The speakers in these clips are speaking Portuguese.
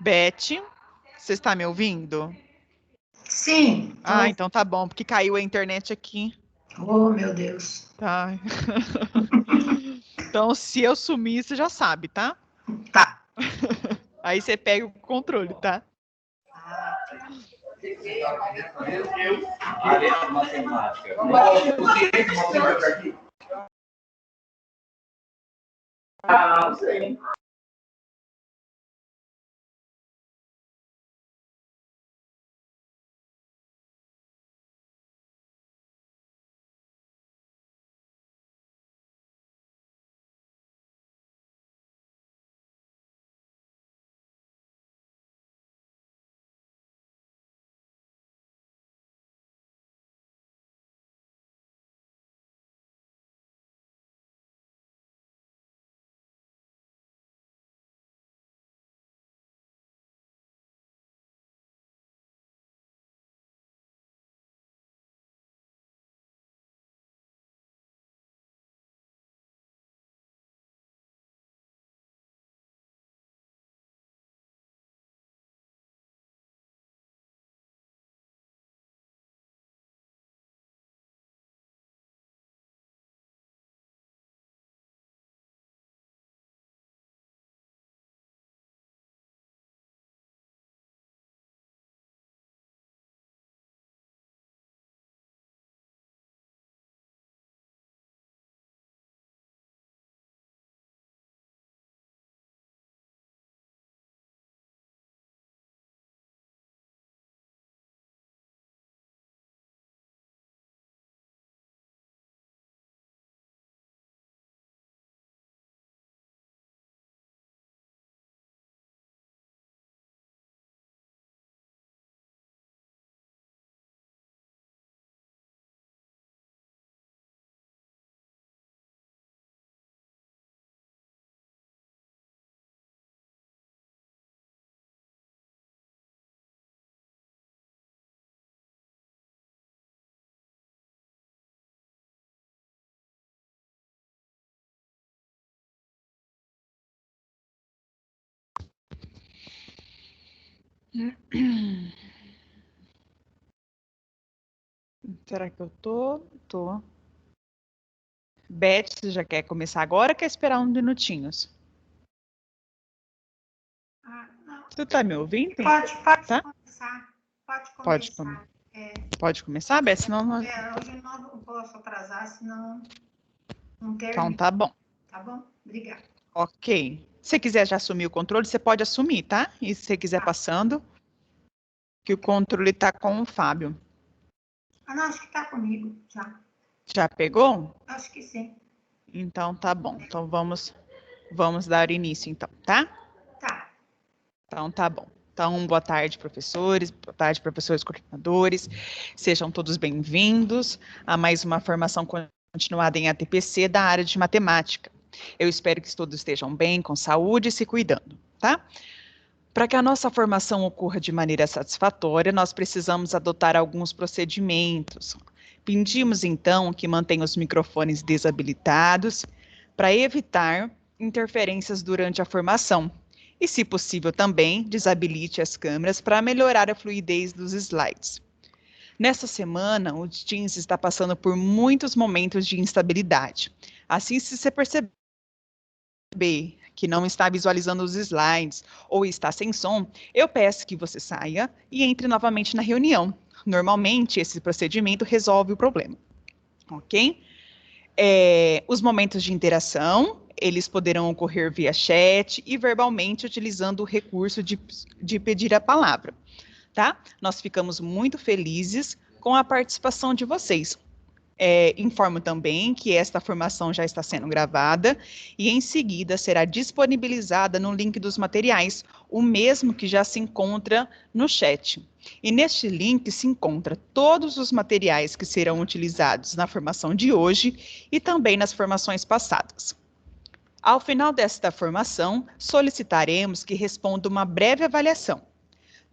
Beth, você está me ouvindo? Sim. Ah, então tá bom, porque caiu a internet aqui. Oh, meu Deus. Tá. Então, se eu sumir, você já sabe, tá? Tá. Aí você pega o controle, tá? Não sei. Será que eu tô? Tô. Beth, você já quer começar agora ou quer esperar uns minutinhos? Não. Você tá me ouvindo? Pode Tá? começar. Pode começar. Pode começar, Beth? Senão... hoje eu não posso atrasar, senão não termino. Então tá bom. Tá bom? Obrigada. Ok. Se você quiser já assumir o controle, você pode assumir, tá? E se você quiser passando, que o controle tá com o Fábio. Não, acho que tá comigo já. Já pegou? Acho que sim. Então tá bom. Então vamos dar início então, tá? Tá. Então tá bom. Então, boa tarde, professores, boa tarde, professores coordenadores. Sejam todos bem-vindos a mais uma formação continuada em ATPC da área de matemática. Eu espero que todos estejam bem, com saúde e se cuidando, tá? Para que a nossa formação ocorra de maneira satisfatória, nós precisamos adotar alguns procedimentos. Pedimos, então, que mantenham os microfones desabilitados para evitar interferências durante a formação. E, se possível, também desabilite as câmeras para melhorar a fluidez dos slides. Nessa semana, o Teams está passando por muitos momentos de instabilidade. Assim, se você perceber que não está visualizando os slides ou está sem som, eu peço que você saia e entre novamente na reunião. Normalmente, esse procedimento resolve o problema, ok? Os momentos de interação, eles poderão ocorrer via chat e verbalmente utilizando o recurso de pedir a palavra, tá? Nós ficamos muito felizes com a participação de vocês. Informo também que esta formação já está sendo gravada e em seguida será disponibilizada no link dos materiais, o mesmo que já se encontra no chat. E neste link se encontra todos os materiais que serão utilizados na formação de hoje e também nas formações passadas. Ao final desta formação, solicitaremos que responda uma breve avaliação.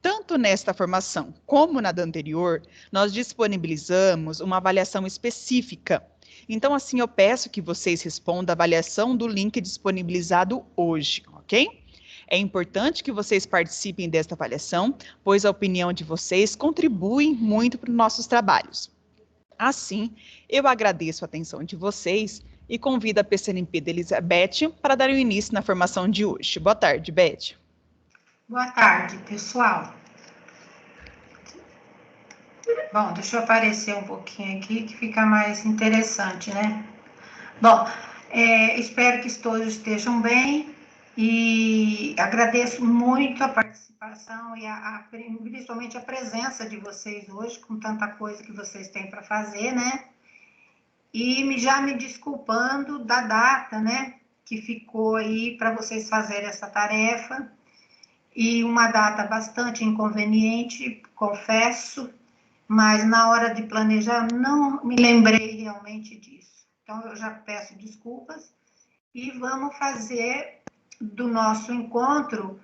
Tanto nesta formação como na da anterior, nós disponibilizamos uma avaliação específica. Então, assim, eu peço que vocês respondam a avaliação do link disponibilizado hoje, ok? É importante que vocês participem desta avaliação, pois a opinião de vocês contribui muito para os nossos trabalhos. Assim, eu agradeço a atenção de vocês e convido a PCNP da Elizabeth para dar o início na formação de hoje. Boa tarde, Beth. Boa tarde, pessoal. Bom, deixa eu aparecer um pouquinho aqui, que fica mais interessante, né? Bom, espero que todos estejam bem e agradeço muito a participação e principalmente a presença de vocês hoje, com tanta coisa que vocês têm para fazer, né? E já me desculpando da data, né? Que ficou aí para vocês fazerem essa tarefa. E uma data bastante inconveniente, confesso, mas na hora de planejar não me lembrei realmente disso. Então, eu já peço desculpas e vamos fazer do nosso encontro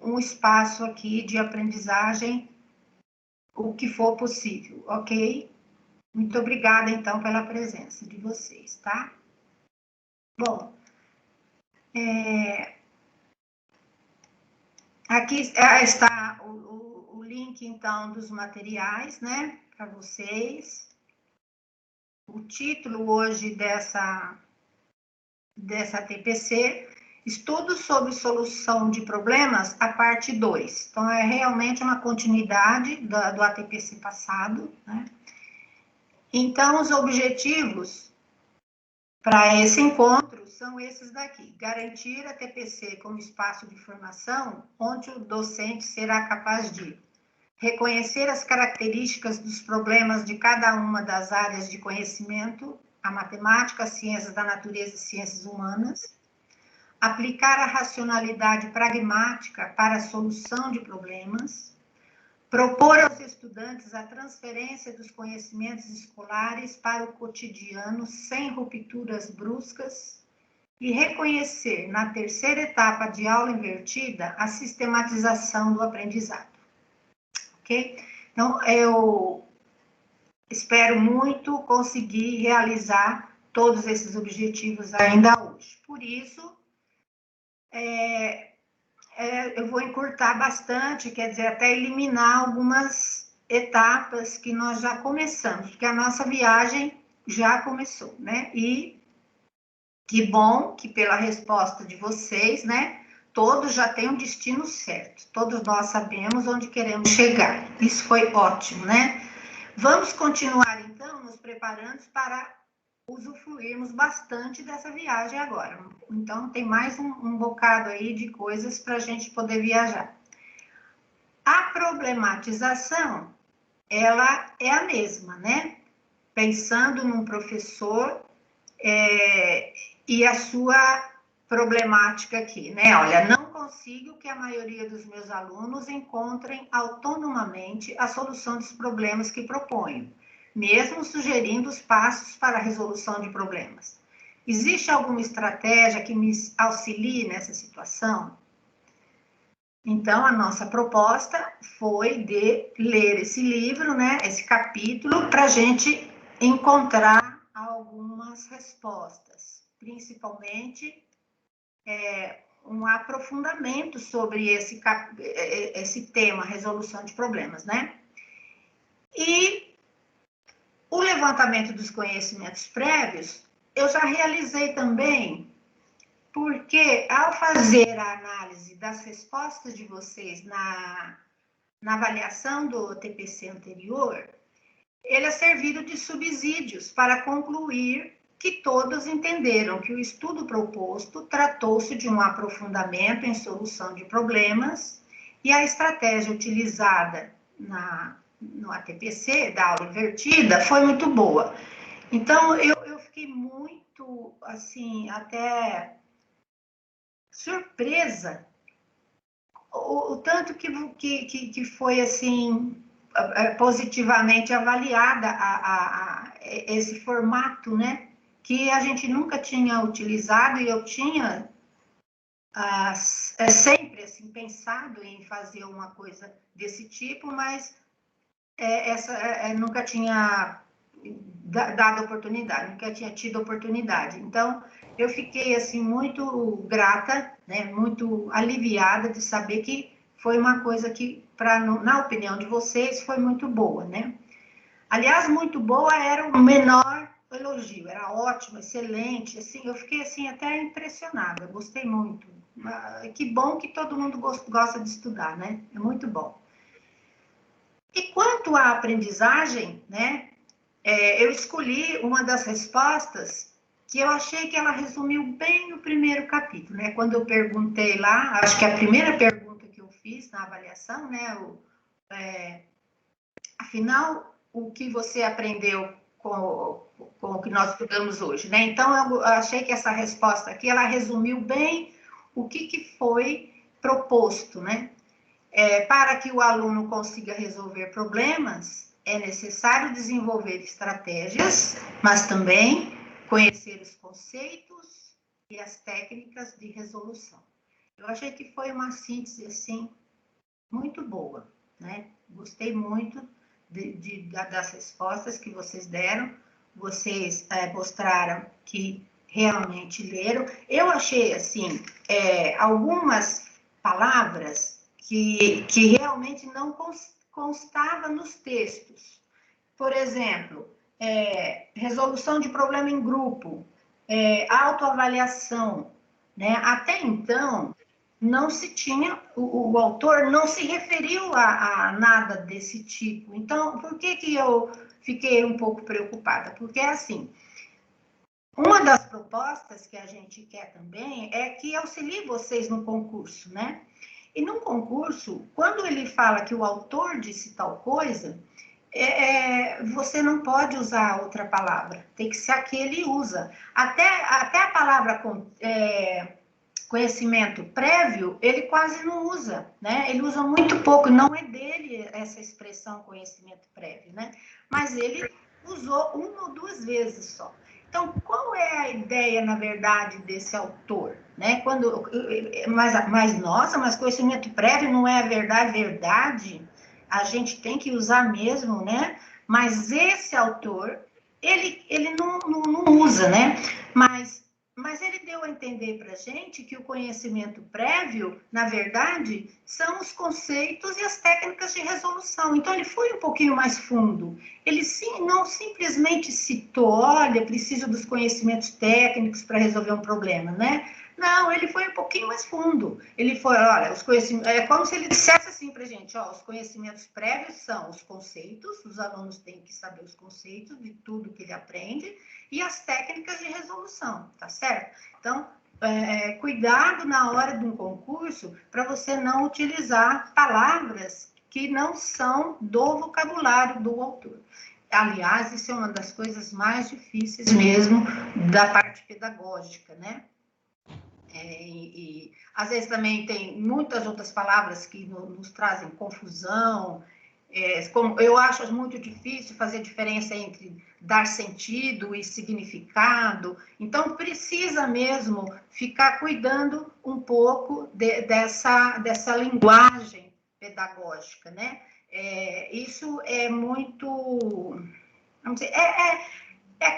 um espaço aqui de aprendizagem, o que for possível, ok? Muito obrigada, então, pela presença de vocês, tá? Bom, aqui está o link, então, dos materiais, né, para vocês. O título hoje dessa TPC, Estudos sobre Solução de Problemas, a parte 2. Então, é realmente uma continuidade do ATPC passado, né? Então, os objetivos para esse encontro são esses daqui: garantir a TPC como espaço de formação, onde o docente será capaz de reconhecer as características dos problemas de cada uma das áreas de conhecimento, a matemática, as ciências da natureza e ciências humanas, aplicar a racionalidade pragmática para a solução de problemas, propor aos estudantes a transferência dos conhecimentos escolares para o cotidiano sem rupturas bruscas e reconhecer, na terceira etapa de aula invertida, a sistematização do aprendizado. Ok? Então, eu espero muito conseguir realizar todos esses objetivos ainda hoje. Por isso, eu vou encurtar bastante, quer dizer, até eliminar algumas etapas que nós já começamos, porque a nossa viagem já começou, né? E que bom que pela resposta de vocês, né, todos já têm um destino certo, todos nós sabemos onde queremos chegar. Isso foi ótimo, né? Vamos continuar, então, nos preparando para usufruirmos bastante dessa viagem agora. Então, tem mais um bocado aí de coisas para a gente poder viajar. A problematização, ela é a mesma, né? Pensando num professor e a sua problemática aqui, né? Olha, não consigo que a maioria dos meus alunos encontrem autonomamente a solução dos problemas que proponho, mesmo sugerindo os passos para a resolução de problemas. Existe alguma estratégia que me auxilie nessa situação? Então, a nossa proposta foi de ler esse livro, né, esse capítulo, para a gente encontrar algumas respostas, principalmente um aprofundamento sobre esse tema, resolução de problemas, né? E o levantamento dos conhecimentos prévios, eu já realizei também, porque ao fazer a análise das respostas de vocês na avaliação do TPC anterior, ele é servido de subsídios para concluir que todos entenderam que o estudo proposto tratou-se de um aprofundamento em solução de problemas e a estratégia utilizada no ATPC, da aula invertida, foi muito boa. Então, eu fiquei muito, assim, até surpresa o tanto que foi, assim, positivamente avaliada esse formato, né? Que a gente nunca tinha utilizado e eu tinha sempre assim, pensado em fazer uma coisa desse tipo, mas nunca tinha dado oportunidade, nunca tinha tido oportunidade. Então, eu fiquei, assim, muito grata, né, muito aliviada de saber que foi uma coisa que, na opinião de vocês, foi muito boa, né? Aliás, muito boa era o menor elogio, era ótimo, excelente, assim, eu fiquei, assim, até impressionada, gostei muito. Que bom que todo mundo gosta de estudar, né? É muito bom. E quanto à aprendizagem, né, eu escolhi uma das respostas que eu achei que ela resumiu bem o primeiro capítulo, né? Quando eu perguntei lá, acho que a primeira pergunta que eu fiz na avaliação, né, afinal, o que você aprendeu com o que nós estudamos hoje, né? Então, eu achei que essa resposta aqui, ela resumiu bem o que foi proposto, né? Para que o aluno consiga resolver problemas, é necessário desenvolver estratégias, mas também conhecer os conceitos e as técnicas de resolução. Eu achei que foi uma síntese, assim, muito boa, né? Gostei muito das respostas que vocês deram. Vocês mostraram que realmente leram. Eu achei, assim, algumas palavras que realmente não constava nos textos. Por exemplo, resolução de problema em grupo, autoavaliação, né? Até então, não se tinha, o autor não se referiu a nada desse tipo. Então, por que eu fiquei um pouco preocupada? Porque, assim, uma das propostas que a gente quer também é que auxilie vocês no concurso, né? E no concurso, quando ele fala que o autor disse tal coisa, você não pode usar outra palavra, tem que ser a que ele usa. Até a palavra conhecimento prévio, ele quase não usa, né? Ele usa muito pouco, não é dele essa expressão conhecimento prévio, né? Mas ele usou uma ou duas vezes só. Então, qual é a ideia, na verdade, desse autor? Né? Mas conhecimento prévio não é a verdade, a gente tem que usar mesmo, né? Mas esse autor, ele não usa, né? Mas ele deu a entender para a gente que o conhecimento prévio, na verdade, são os conceitos e as técnicas de resolução. Então, ele foi um pouquinho mais fundo. Ele não simplesmente citou, olha, preciso dos conhecimentos técnicos para resolver um problema, né? Não, ele foi um pouquinho mais fundo. Ele foi, olha, os conhecimentos, é como se ele dissesse assim para a gente, ó, os conhecimentos prévios são os conceitos, os alunos têm que saber os conceitos de tudo que ele aprende, e as técnicas de resolução, tá certo? Então, cuidado na hora de um concurso para você não utilizar palavras que não são do vocabulário do autor. Aliás, isso é uma das coisas mais difíceis mesmo da parte pedagógica, né? E às vezes também tem muitas outras palavras que nos trazem confusão. Como eu acho muito difícil fazer diferença entre dar sentido e significado. Então, precisa mesmo ficar cuidando um pouco dessa linguagem pedagógica, né? Isso é muito... Vamos dizer,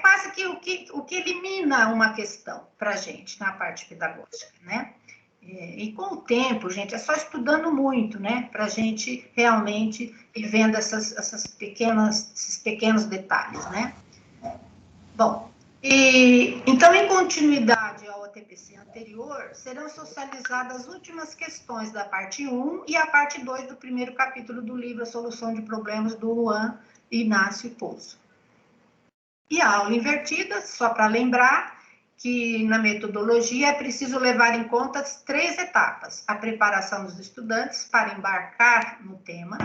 quase que o que elimina uma questão para a gente na parte pedagógica, né? E com o tempo, gente, é só estudando muito, né? Para a gente realmente ir vendo esses pequenos detalhes, né? Bom, então, em continuidade ao ATPC anterior, serão socializadas as últimas questões da parte 1 e a parte 2 do primeiro capítulo do livro A Solução de Problemas, do Juan Inácio Pozo. E a aula invertida, só para lembrar que na metodologia é preciso levar em conta as 3 etapas: a preparação dos estudantes para embarcar no tema,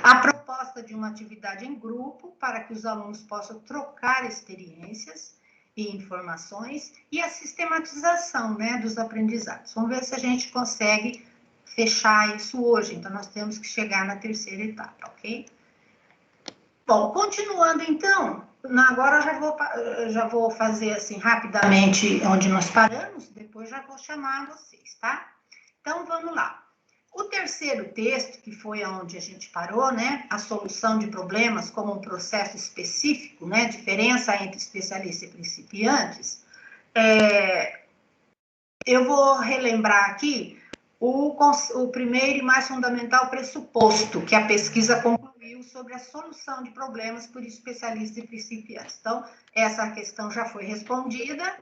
a proposta de uma atividade em grupo para que os alunos possam trocar experiências e informações, e a sistematização, né, dos aprendizados. Vamos ver se a gente consegue fechar isso hoje. Então, nós temos que chegar na 3ª etapa, ok? Bom, continuando então, agora eu já vou fazer assim rapidamente onde nós paramos, depois já vou chamar vocês, tá? Então, vamos lá. O terceiro texto, que foi onde a gente parou, né, a solução de problemas como um processo específico, né, diferença entre especialistas e principiantes, eu vou relembrar aqui o primeiro e mais fundamental pressuposto que a pesquisa concluiu sobre a solução de problemas por especialistas e principiantes. Então, essa questão já foi respondida,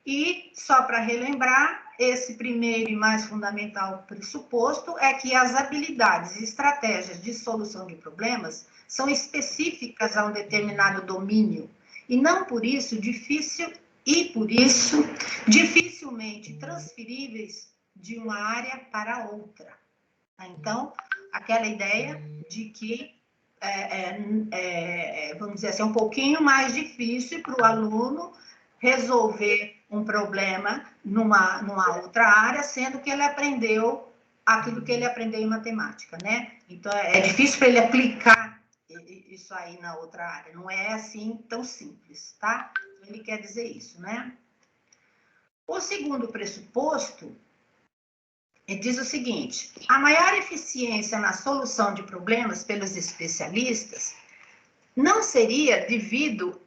e só para relembrar, esse primeiro e mais fundamental pressuposto é que as habilidades e estratégias de solução de problemas são específicas a um determinado domínio, e não por isso dificilmente transferíveis de uma área para outra. Então, aquela ideia de que, vamos dizer assim, é um pouquinho mais difícil para o aluno resolver um problema numa outra área, sendo que ele aprendeu aquilo que ele aprendeu em matemática, né? Então, é difícil para ele aplicar isso aí na outra área. Não é assim tão simples, tá? Ele quer dizer isso, né? O segundo pressuposto diz o seguinte: a maior eficiência na solução de problemas pelos especialistas não seria devido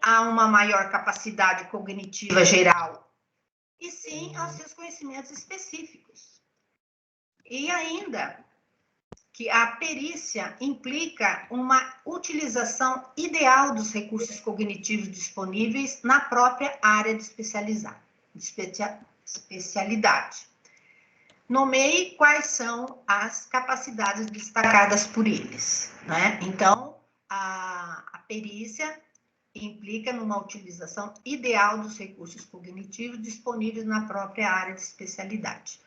a uma maior capacidade cognitiva geral, e sim aos seus conhecimentos específicos. E ainda que a perícia implica uma utilização ideal dos recursos cognitivos disponíveis na própria área de especialidade. Nomeie quais são as capacidades destacadas por eles, né? Então, a perícia implica numa utilização ideal dos recursos cognitivos disponíveis na própria área de especialidade.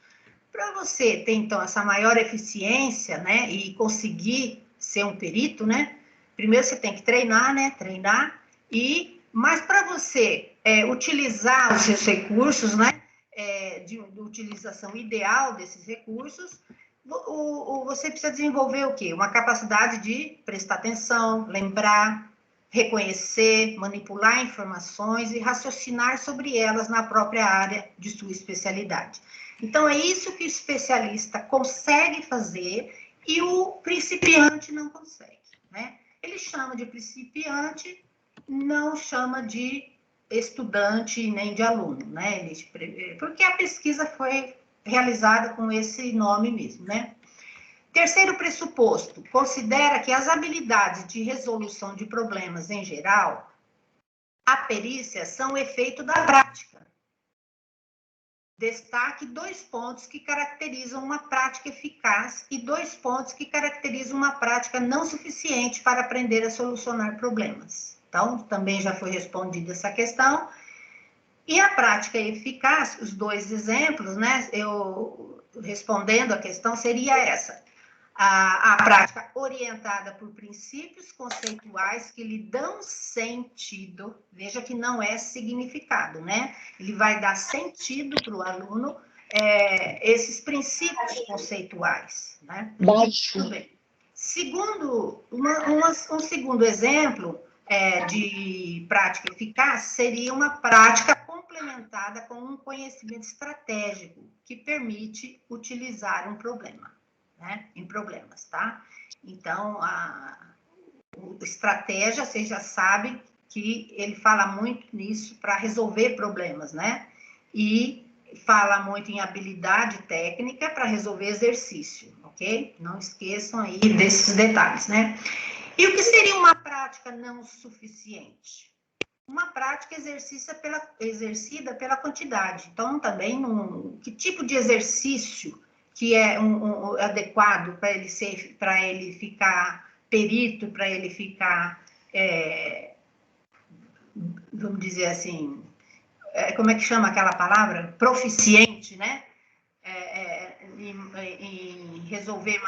Para você ter, então, essa maior eficiência, né, e conseguir ser um perito, né, primeiro você tem que treinar, né, mas para você utilizar os seus recursos, né, de utilização ideal desses recursos, você precisa desenvolver o quê? Uma capacidade de prestar atenção, lembrar, reconhecer, manipular informações e raciocinar sobre elas na própria área de sua especialidade. Então, é isso que o especialista consegue fazer e o principiante não consegue, né? Ele chama de principiante, não chama de estudante nem de aluno, né? Porque a pesquisa foi realizada com esse nome mesmo, né? Terceiro pressuposto, considera que as habilidades de resolução de problemas em geral, a perícia, são efeito da prática. Destaque 2 pontos que caracterizam uma prática eficaz e 2 pontos que caracterizam uma prática não suficiente para aprender a solucionar problemas. Então, também já foi respondida essa questão. E a prática eficaz, os 2 exemplos, né, eu respondendo a questão, seria essa. A prática orientada por princípios conceituais que lhe dão sentido, veja que não é significado, né? Ele vai dar sentido para o aluno esses princípios conceituais, né? Tudo bem. Segundo, um segundo exemplo de prática eficaz seria uma prática complementada com um conhecimento estratégico que permite utilizar um problema. Né, em problemas, tá? Então, a estratégia, vocês já sabem que ele fala muito nisso para resolver problemas, né? E fala muito em habilidade técnica para resolver exercício, ok? Não esqueçam aí desses detalhes, né? E o que seria uma prática não suficiente? Uma prática exercida pela quantidade. Então, também, que tipo de exercício que é adequado para ele ficar perito, para ele ficar, vamos dizer assim, como é que chama aquela palavra? Proficiente, né? Em resolver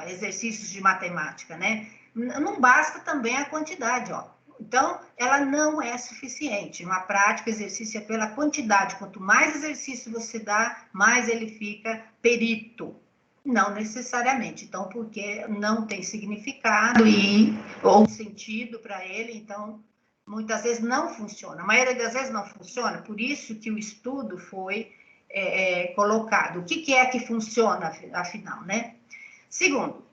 exercícios de matemática, né? Não basta também a quantidade, ó. Então, ela não é suficiente. Uma prática, exercício é pela quantidade. Quanto mais exercício você dá, mais ele fica perito. Não necessariamente. Então, porque não tem significado ou sentido para ele, então, muitas vezes não funciona. A maioria das vezes não funciona. Por isso que o estudo foi colocado. O que é que funciona, afinal, né? Segundo,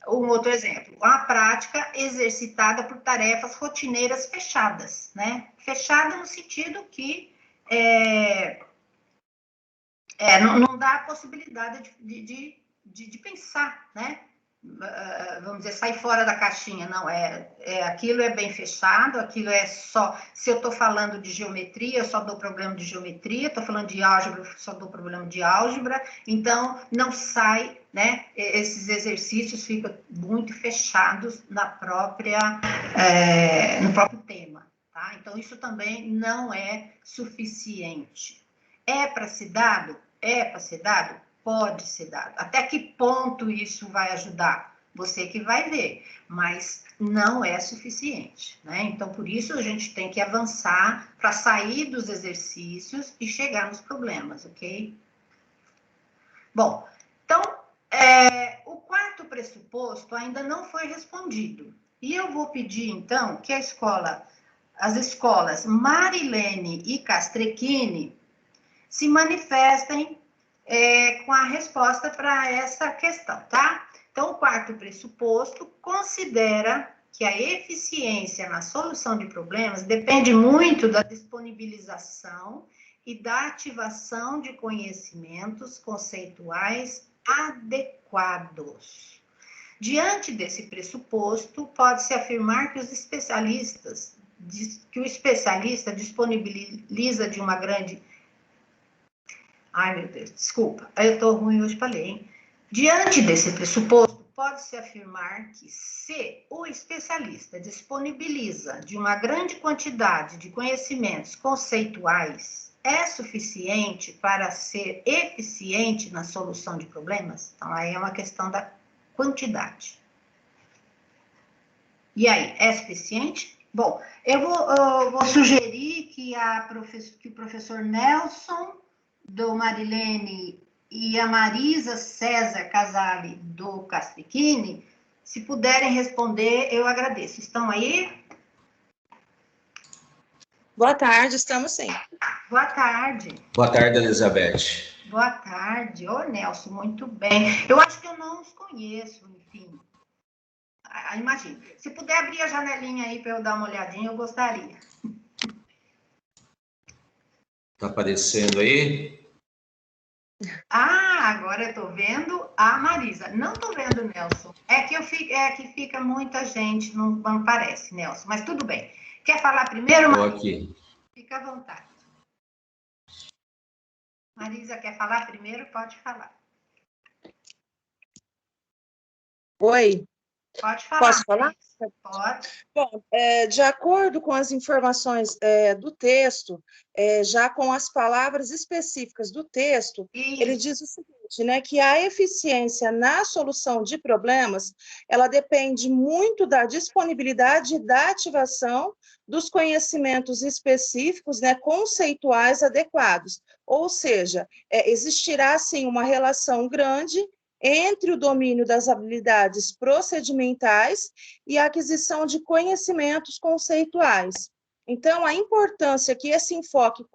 um outro exemplo, a prática exercitada por tarefas rotineiras fechadas, né? Fechada no sentido que não dá a possibilidade de pensar, né? Vamos dizer, sair fora da caixinha, não, aquilo é bem fechado, aquilo é só, se eu estou falando de geometria, eu só dou problema de geometria, estou falando de álgebra, eu só dou problema de álgebra, então não sai, né, esses exercícios ficam muito fechados no próprio tema, tá? Então isso também não é suficiente. É para ser dado? É para ser dado? Pode ser dado. Até que ponto isso vai ajudar? Você que vai ver, mas não é suficiente, né? Então, por isso, a gente tem que avançar para sair dos exercícios e chegar nos problemas, ok? Bom, então, o quarto pressuposto ainda não foi respondido. E eu vou pedir, então, que as escolas Marilene e Castrecchini se manifestem com a resposta para essa questão, tá? Então, o quarto pressuposto considera que a eficiência na solução de problemas depende muito da disponibilização e da ativação de conhecimentos conceituais adequados. Diante desse pressuposto, pode-se afirmar que o especialista disponibiliza de uma grande... Ai, meu Deus, desculpa, eu estou ruim hoje para ler, hein? Diante desse pressuposto, pode-se afirmar que se o especialista disponibiliza de uma grande quantidade de conhecimentos conceituais, é suficiente para ser eficiente na solução de problemas? Então, aí é uma questão da quantidade. E aí, é suficiente? Bom, eu vou sugerir que o professor Nelson, do Marilene, e a Marisa César Casale, do Castrecchini, se puderem responder, eu agradeço. Estão aí? Boa tarde, estamos sim. Boa tarde. Boa tarde, Elizabeth. Boa tarde. Ô, Nelson, muito bem. Eu acho que eu não os conheço, enfim. Imagina. Se puder abrir a janelinha aí para eu dar uma olhadinha, eu gostaria. Está aparecendo aí? Agora eu estou vendo a Marisa. Não estou vendo o Nelson. É que fica muita gente, não aparece, Nelson. Mas tudo bem. Quer falar primeiro, Marisa? Estou aqui. Fica à vontade. Marisa, quer falar primeiro? Pode falar. Oi. Pode falar. Posso falar? Pode. Bom, de acordo com as informações do texto, já com as palavras específicas do texto, Isso. ele diz o seguinte, né, que a eficiência na solução de problemas, ela depende muito da disponibilidade e da ativação dos conhecimentos específicos, né, conceituais adequados. Ou seja, existirá, sim, uma relação grande entre o domínio das habilidades procedimentais e a aquisição de conhecimentos conceituais. Então, a importância que esse enfoque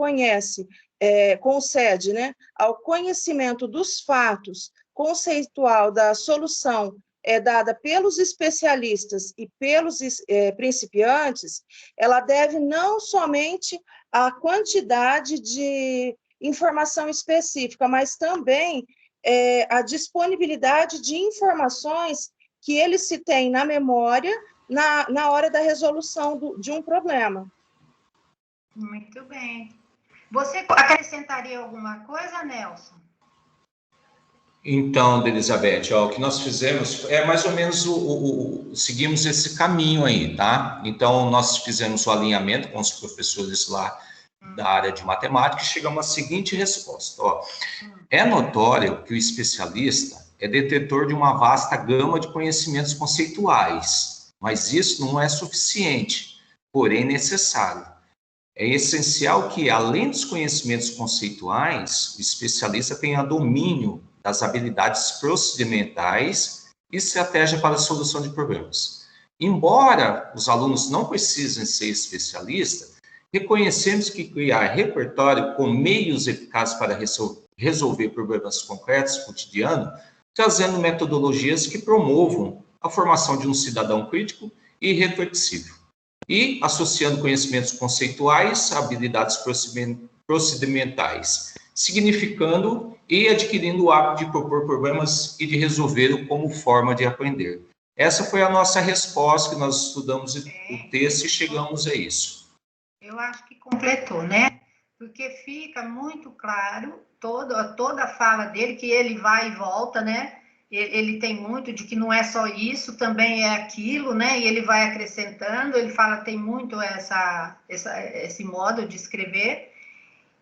concede, né, ao conhecimento dos fatos conceitual da solução dada pelos especialistas e pelos principiantes, ela deve não somente à quantidade de informação específica, mas também a disponibilidade de informações que ele se tem na memória na hora da resolução de um problema. Muito bem. Você acrescentaria alguma coisa, Nelson? Então, Elizabeth, o que nós fizemos é mais ou menos seguimos esse caminho aí, tá? Então, nós fizemos o alinhamento com os professores lá da área de matemática e chegamos à seguinte resposta, É notório que o especialista é detentor de uma vasta gama de conhecimentos conceituais, mas isso não é suficiente, porém necessário. É essencial que, além dos conhecimentos conceituais, o especialista tenha domínio das habilidades procedimentais e estratégia para a solução de problemas. Embora os alunos não precisem ser especialistas, Reconhecemos que criar repertório com meios eficazes para resolver problemas concretos cotidianos, trazendo metodologias que promovam a formação de um cidadão crítico e reflexivo, e associando conhecimentos conceituais a habilidades procedimentais, significando e adquirindo o hábito de propor problemas e de resolvê-lo como forma de aprender. Essa foi a nossa resposta, que nós estudamos o texto e chegamos a isso. Eu acho que completou, né? Porque fica muito claro toda a fala dele, que ele vai e volta, né? Ele tem muito de que não é só isso, também é aquilo, né? E ele vai acrescentando, ele fala, tem muito esse modo de escrever.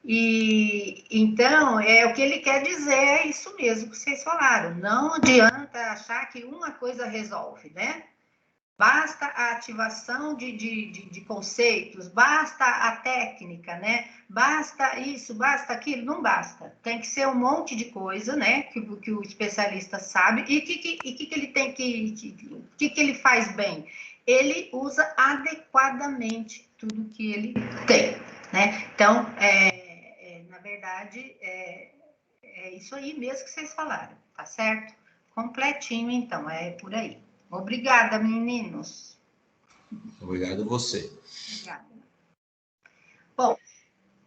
E então, o que ele quer dizer é isso mesmo que vocês falaram. Não adianta achar que uma coisa resolve, né? Basta a ativação de conceitos, basta a técnica, né? Basta isso, basta aquilo, não basta. Tem que ser um monte de coisa, né? Que o especialista sabe. E o que ele tem que ele faz bem? Ele usa adequadamente tudo que ele tem, né? Então, na verdade, é isso aí mesmo que vocês falaram, tá certo? Completinho, então, é por aí. Obrigada, meninos. Obrigado a você. Obrigada. Bom,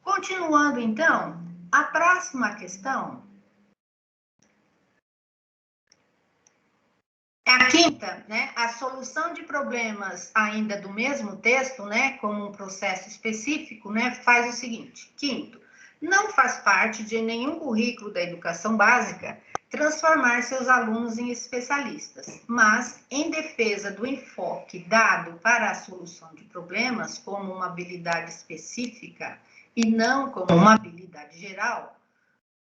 continuando, então, a próxima questão é a quinta, né? A solução de problemas ainda do mesmo texto, né? Como um processo específico, né? Faz o seguinte. Quinto, não faz parte de nenhum currículo da educação básica transformar seus alunos em especialistas, mas, em defesa do enfoque dado para a solução de problemas como uma habilidade específica e não como uma habilidade geral,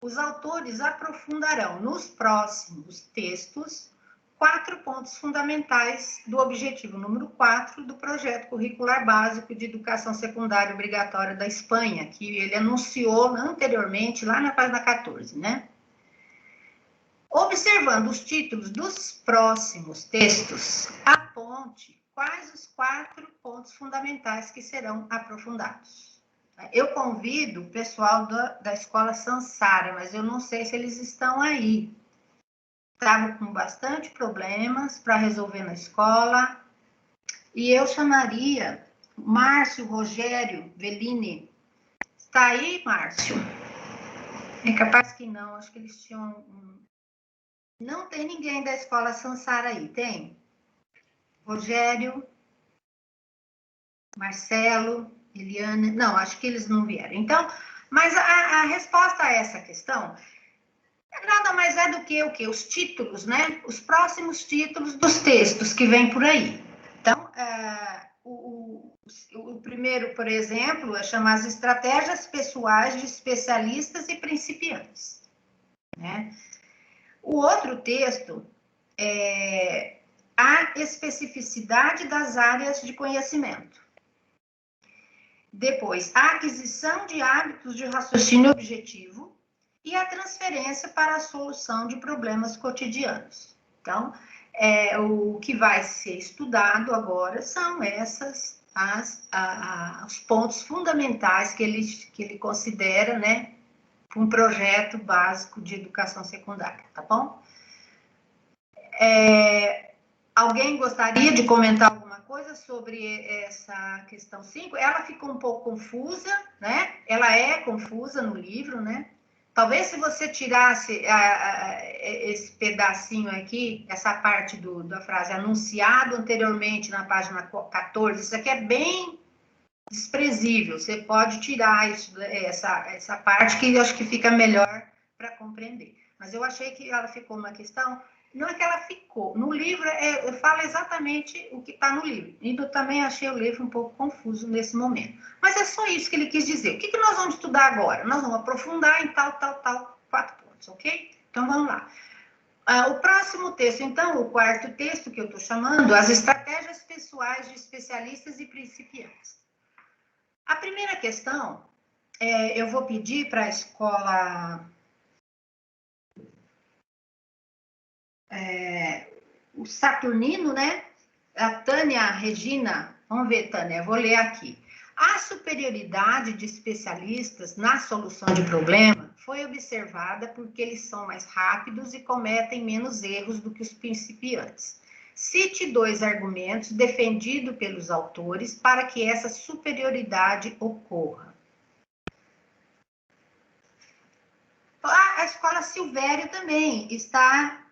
os autores aprofundarão nos próximos textos 4 pontos fundamentais do objetivo número 4 do projeto curricular básico de educação secundária obrigatória da Espanha, que ele anunciou anteriormente lá na página 14, né? Observando os títulos dos próximos textos, aponte quais os 4 pontos fundamentais que serão aprofundados. Eu convido o pessoal da Escola Sansara, mas eu não sei se eles estão aí. Estavam com bastante problemas para resolver na escola, e eu chamaria Márcio Rogério Bellini. Está aí, Márcio? É capaz que não, acho que eles tinham... Não tem ninguém da Escola Sansara aí, tem? Rogério, Marcelo, Eliane... Não, acho que eles não vieram. Então, mas a resposta a essa questão nada mais é do que o quê? Os títulos, né? Os próximos títulos dos textos que vêm por aí. Então, o primeiro, por exemplo, é chamar as estratégias pessoais de especialistas e principiantes, né? O outro texto é a especificidade das áreas de conhecimento. Depois, a aquisição de hábitos de raciocínio objetivo e a transferência para a solução de problemas cotidianos. Então, o que vai ser estudado agora são os pontos fundamentais que ele considera, né, um projeto básico de educação secundária, tá bom? Alguém gostaria de comentar alguma coisa sobre essa questão 5? Ela ficou um pouco confusa, né? Ela é confusa no livro, né? Talvez se você tirasse esse pedacinho aqui, essa parte da frase anunciado anteriormente na página 14, isso aqui é bem desprezível, você pode tirar essa parte que eu acho que fica melhor para compreender. Mas eu achei que ela ficou uma questão, não é que ela ficou, no livro fala exatamente o que está no livro, e eu também achei o livro um pouco confuso nesse momento. Mas é só isso que ele quis dizer. O que nós vamos estudar agora? Nós vamos aprofundar em tal, 4 pontos, ok? Então vamos lá. O próximo texto, então, o quarto texto que eu estou chamando, as estratégias pessoais de especialistas e principiantes. A primeira questão, eu vou pedir para a escola, o Saturnino, né? A Tânia Regina, vamos ver, Tânia, eu vou ler aqui. A superioridade de especialistas na solução de problema foi observada porque eles são mais rápidos e cometem menos erros do que os principiantes. Cite 2 argumentos defendidos pelos autores para que essa superioridade ocorra. A Escola Silvério também está...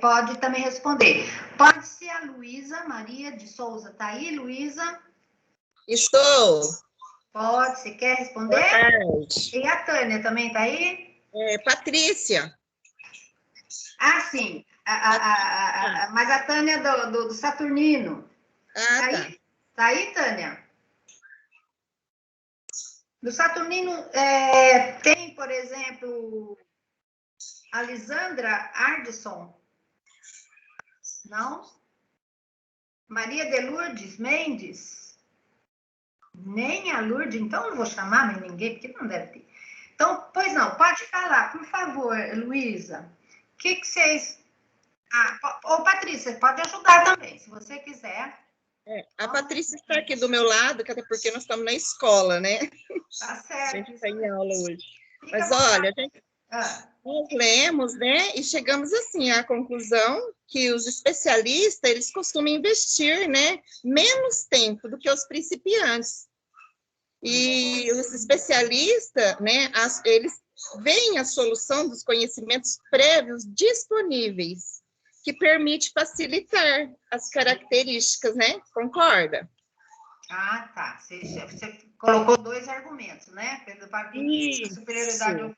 Pode também responder. Pode ser a Luísa Maria de Souza. Está aí, Luísa? Estou. Pode, você quer responder? Boa tarde. E a Tânia também está aí? Patrícia. Ah, sim. Mas a Tânia do Saturnino. Ah, tá. Tá aí, Tânia? Do Saturnino tem, por exemplo... A Lisandra Ardisson? Não? Maria de Lourdes Mendes? Nem a Lourdes, então não vou chamar mais ninguém, porque não deve ter. Então, pois não, pode falar, por favor, Luísa. O que vocês... Ou Patrícia, pode ajudar também, se você quiser. A Patrícia está aqui do meu lado, até porque nós estamos na escola, né? Tá certo. A gente está em aula hoje. Fica Mas olha, a gente... Nós lemos, né, e chegamos assim à conclusão que os especialistas, eles costumam investir, né, menos tempo do que os principiantes. E os especialistas, né, eles veem a solução dos conhecimentos prévios disponíveis, que permite facilitar as características, né? Concorda? Ah, tá. Você colocou 2 argumentos, né? Pelo superioridade.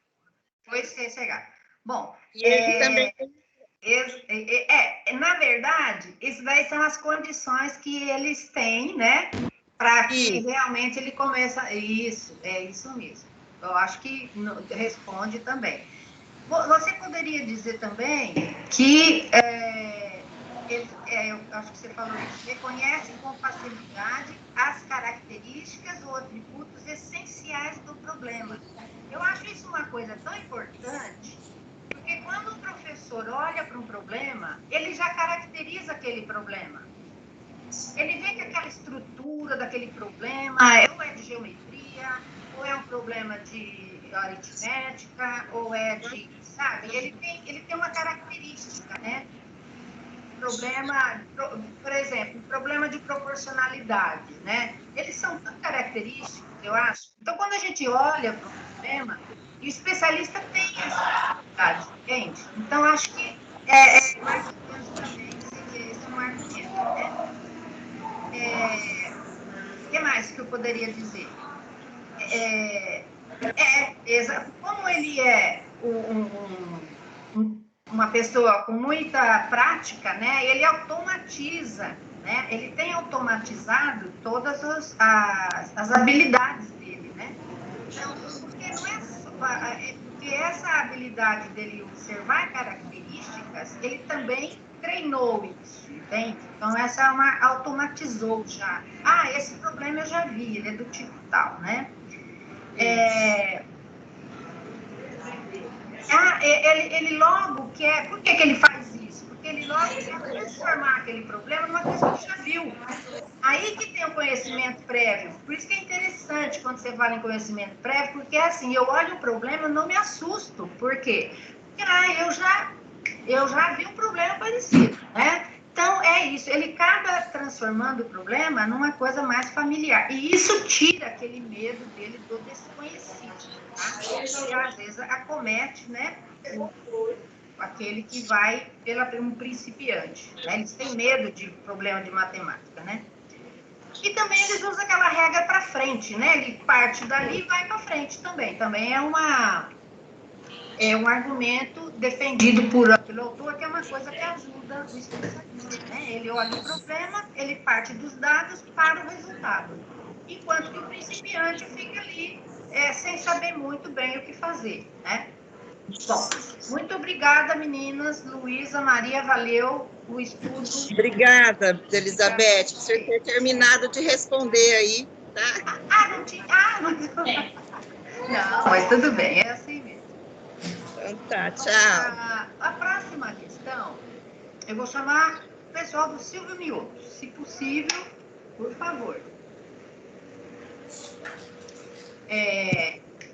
Foi chegar. Bom, também... na verdade, isso daí são as condições que eles têm, né? Para que realmente ele comece. Isso, é isso mesmo. Eu acho que responde também. Você poderia dizer também que eu acho que você falou isso, reconhecem com facilidade as características ou atributos essenciais do problema. Eu acho isso uma coisa tão importante, porque quando o professor olha para um problema, ele já caracteriza aquele problema. Ele vê que aquela estrutura daquele problema ou é de geometria, ou é um problema de aritmética, ou é de, sabe? Ele tem uma característica, né? Problema, por exemplo, problema de proporcionalidade, né? Eles são tão característicos, eu acho. Então, quando a gente olha para o problema, o especialista tem essa capacidade, entende? Então, acho que mais ou menos também esse é um argumento, né? O que mais que eu poderia dizer? Como ele é uma pessoa com muita prática, né? Ele automatiza, né? Ele tem automatizado todas as habilidades dele, né? Então, porque não é só, porque essa habilidade dele observar características, ele também treinou isso, entende? Então, essa é uma automatizou já. Esse problema eu já vi, ele é do tipo tal, né? Ele logo quer... Por que ele faz isso? Porque ele logo quer transformar aquele problema numa coisa que já viu. Aí que tem o conhecimento prévio. Por isso que é interessante quando você fala em conhecimento prévio, porque assim, eu olho o problema e não me assusto. Por quê? Porque eu já vi um problema parecido, né? Então, é isso. Ele acaba transformando o problema numa coisa mais familiar. E isso tira aquele medo dele do desconhecido, tá? Que às vezes acomete, né? Aquele que vai um principiante, né? Eles têm medo de problema de matemática, né? E também eles usam aquela regra para frente, né? Ele parte dali e vai para frente também. Também é um argumento defendido pelo autor, que é uma coisa que ajuda o especialista, né? Ele olha o problema, ele parte dos dados para o resultado. Enquanto que o principiante fica ali sem saber muito bem o que fazer, né? Bom, muito obrigada, meninas. Luísa, Maria, valeu o estudo. Obrigada, Elizabeth, por você ter terminado de responder aí, tá? Não tinha... Não, mas tudo bem, é assim mesmo. Então tá, tchau. A próxima questão, eu vou chamar o pessoal do Silvio Miolo. Se possível, Por favor.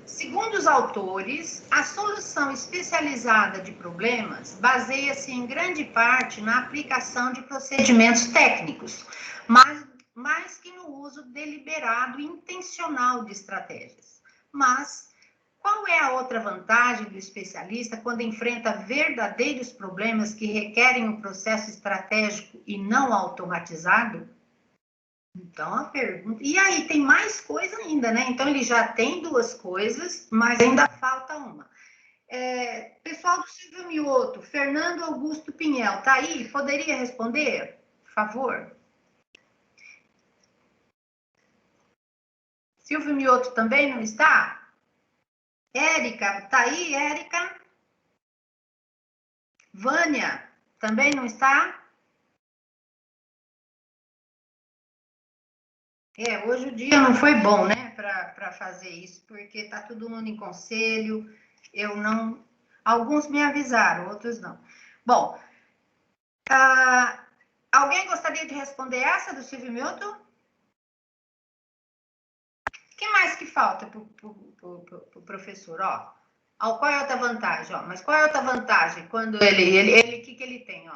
Segundo os autores, a solução especializada de problemas baseia-se em grande parte na aplicação de procedimentos técnicos, mais que no uso deliberado e intencional de estratégias. Mas qual é a outra vantagem do especialista quando enfrenta verdadeiros problemas que requerem um processo estratégico e não automatizado? Então, a pergunta... E aí, tem mais coisa ainda, né? Então, ele já tem duas coisas, mas ainda falta uma. Pessoal do Silvio Mioto, Fernando Augusto Pinhel, tá aí? Poderia responder, por favor? Silvio Mioto também não está? Érica, tá aí, Érica? Vânia, também não está? Hoje o dia não foi bom, né, para fazer isso, porque tá todo mundo em conselho, eu não... Alguns me avisaram, outros não. Bom, alguém gostaria de responder essa do Silvio Mioto? O que mais que falta para o professor? Qual é a outra vantagem? Mas qual é a outra vantagem? Quando ele que ele tem?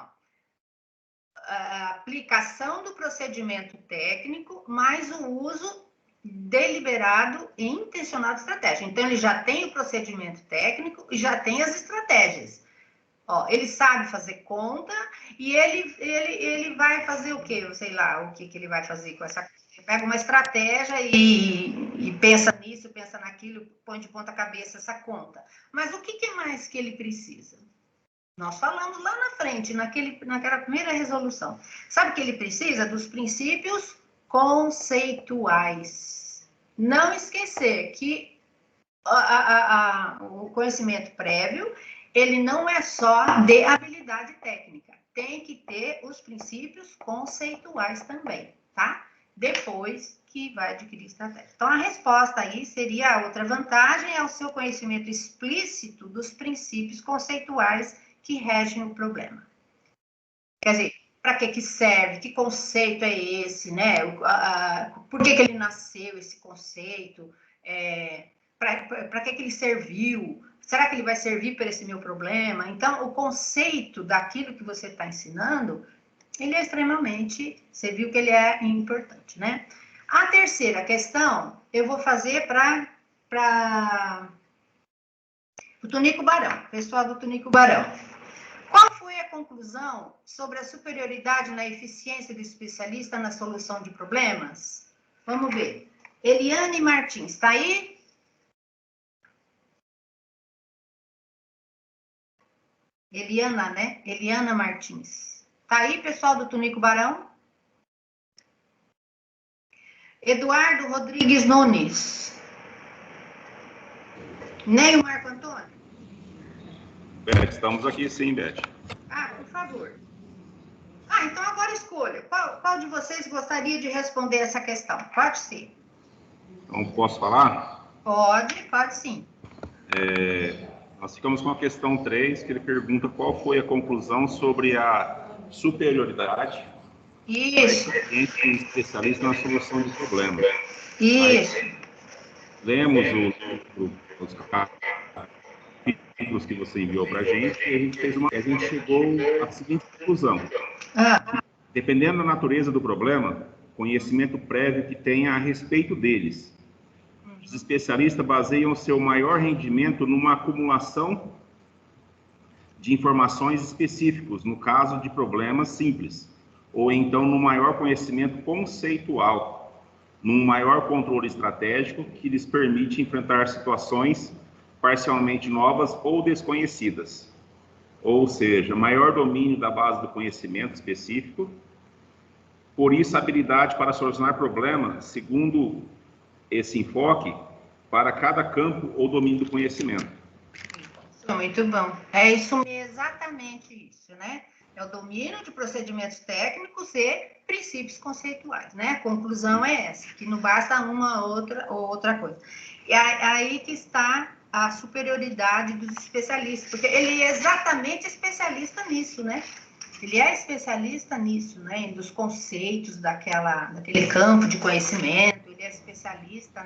A aplicação do procedimento técnico, mais o uso deliberado e intencional de estratégia. Então, ele já tem o procedimento técnico e já tem as estratégias. Ele sabe fazer conta e ele vai fazer o quê? Eu sei lá o que ele vai fazer com essa... Ele pega uma estratégia e pensa nisso, pensa naquilo, põe de ponta cabeça essa conta. Mas o que mais que ele precisa? Nós falamos lá na frente, naquela primeira resolução. Sabe o que ele precisa? Dos princípios conceituais. Não esquecer que o conhecimento prévio, ele não é só de habilidade técnica. Tem que ter os princípios conceituais também, tá? Depois que vai adquirir estratégia. Então, a resposta aí seria a outra vantagem, é o seu conhecimento explícito dos princípios conceituais que regem o problema. Quer dizer, para que serve? Que conceito é esse, né? Por que ele nasceu, esse conceito? Para que ele serviu? Será que ele vai servir para esse meu problema? Então, o conceito daquilo que você está ensinando, ele é extremamente... Você viu que ele é importante, né? A terceira questão, eu vou fazer para o Tunico Barão, pessoal do Tunico Barão. Qual foi a conclusão sobre a superioridade na eficiência do especialista na solução de problemas? Vamos ver. Eliane Martins, está aí? Eliana, né? Eliana Martins. Está aí, pessoal do Tunico Barão? Eduardo Rodrigues Nunes. Nem o Marco Antônio? Beth, estamos aqui sim, Beth. Por favor. Então agora escolha. Qual de vocês gostaria de responder essa questão? Pode ser. Então, posso falar? Pode sim. Nós ficamos com a questão 3, que ele pergunta qual foi a conclusão sobre a superioridade entre especialistas na solução de problemas. Isso. Aí, lemos os capítulos que você enviou para a gente e a gente chegou à seguinte conclusão. Dependendo da natureza do problema, conhecimento prévio que tenha a respeito deles. Os especialistas baseiam seu maior rendimento numa acumulação de informações específicas, no caso de problemas simples, ou então no maior conhecimento conceitual, num maior controle estratégico que lhes permite enfrentar situações parcialmente novas ou desconhecidas. Ou seja, maior domínio da base do conhecimento específico, por isso habilidade para solucionar problemas, segundo esse enfoque, para cada campo ou domínio do conhecimento. Muito bom. É isso, exatamente isso, né? É o domínio de procedimentos técnicos e princípios conceituais, né? A conclusão é essa, que não basta uma outra coisa. E aí que está a superioridade dos especialistas, porque ele é exatamente especialista nisso, né? Ele é especialista nisso, né? Dos conceitos daquele campo de conhecimento, ele é especialista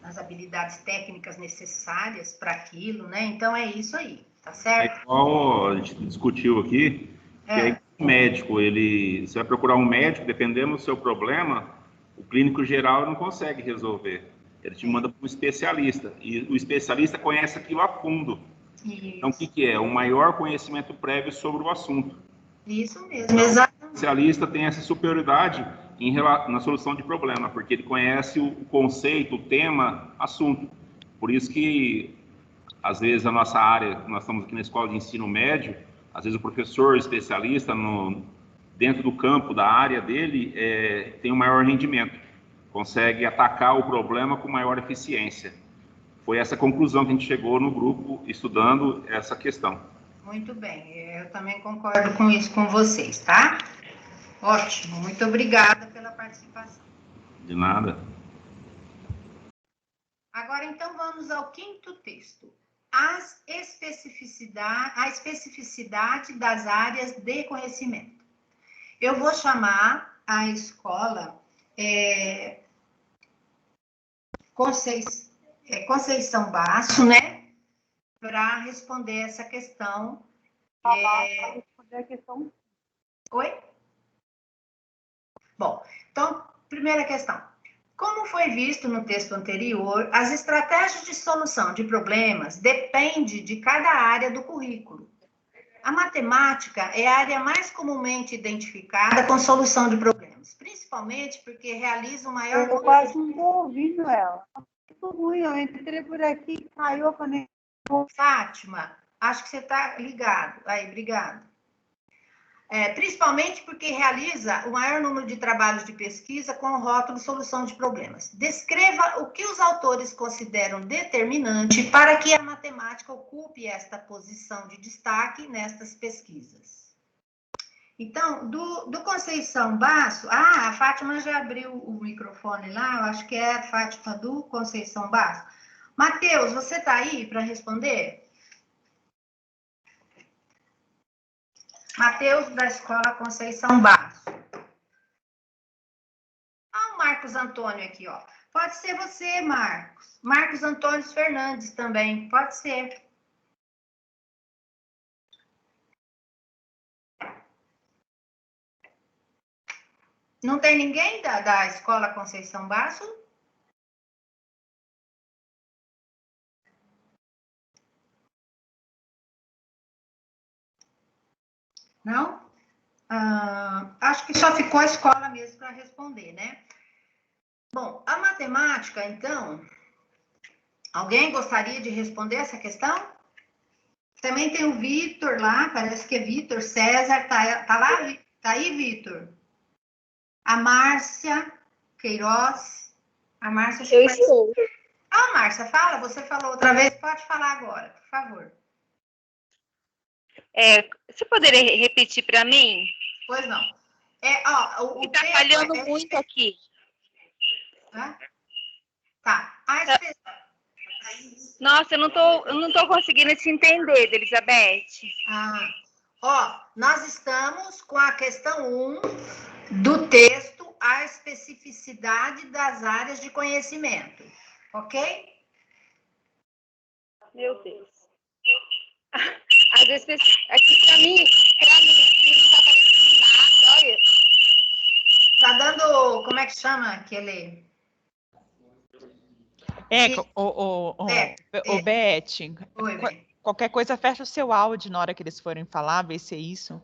nas habilidades técnicas necessárias para aquilo, né? Então, é isso aí, tá certo? É igual a gente discutiu aqui, que é o médico, você vai procurar um médico, dependendo do seu problema, o clínico geral não consegue resolver. Ele te manda para um especialista, e o especialista conhece aquilo a fundo. Isso. Então, o que é? O maior conhecimento prévio sobre o assunto. Isso mesmo, exatamente. O especialista tem essa superioridade na solução de problema, porque ele conhece o conceito, o tema, assunto. Por isso que, às vezes, a nossa área, nós estamos aqui na escola de ensino médio, às vezes o professor especialista dentro do campo, da área dele, tem um maior rendimento, consegue atacar o problema com maior eficiência. Foi essa conclusão que a gente chegou no grupo, estudando essa questão. Muito bem, eu também concordo com isso com vocês, tá? Ótimo, muito obrigada pela participação. De nada. Agora, então, vamos ao 5º texto. A especificidade das áreas de conhecimento. Eu vou chamar a escola Conceição Basso, né? Para responder essa questão. Responder a questão. Oi? Bom, então, primeira questão. Como foi visto no texto anterior, as estratégias de solução de problemas dependem de cada área do currículo. A matemática é a área mais comumente identificada com solução de problemas, principalmente porque realiza o maior... Eu quase não estou ouvindo ela. Muito ruim, eu entrei por aqui, caiu a conexão. Fátima, acho que você está ligado. Aí, obrigada. Principalmente porque realiza o maior número de trabalhos de pesquisa com o rótulo Solução de Problemas. Descreva o que os autores consideram determinante para que a matemática ocupe esta posição de destaque nestas pesquisas. Então, do Conceição Basso... Ah, a Fátima já abriu o microfone lá, eu acho que é a Fátima do Conceição Basso. Matheus, você está aí para responder? Matheus, da Escola Conceição Basso. Ah, o Marcos Antônio aqui, ó. Pode ser você, Marcos. Marcos Antônio Fernandes também, pode ser. Não tem ninguém da Escola Conceição Basso? Não? Acho que só ficou a escola mesmo para responder, né? Bom, a matemática, então, alguém gostaria de responder essa questão? Também tem o Vitor lá, parece que é Vitor César, tá lá? Tá aí, Vitor? A Márcia Queiroz. A Márcia... Eu estou. Ah, Márcia, fala, você falou outra vez, pode falar agora, por favor. Você poderia repetir para mim? Pois não. Está falhando muito aqui. Tá. Nossa, eu não tô conseguindo te entender, Elizabeth. Nós estamos com a questão 1 do texto, a especificidade das áreas de conhecimento. Ok? Meu Deus. Às vezes, aqui para mim aqui não tá aparecendo nada, olha. Tá dando, como é que chama aquele... Beth, Oi, qualquer coisa, fecha o seu áudio na hora que eles forem falar, vê se é isso.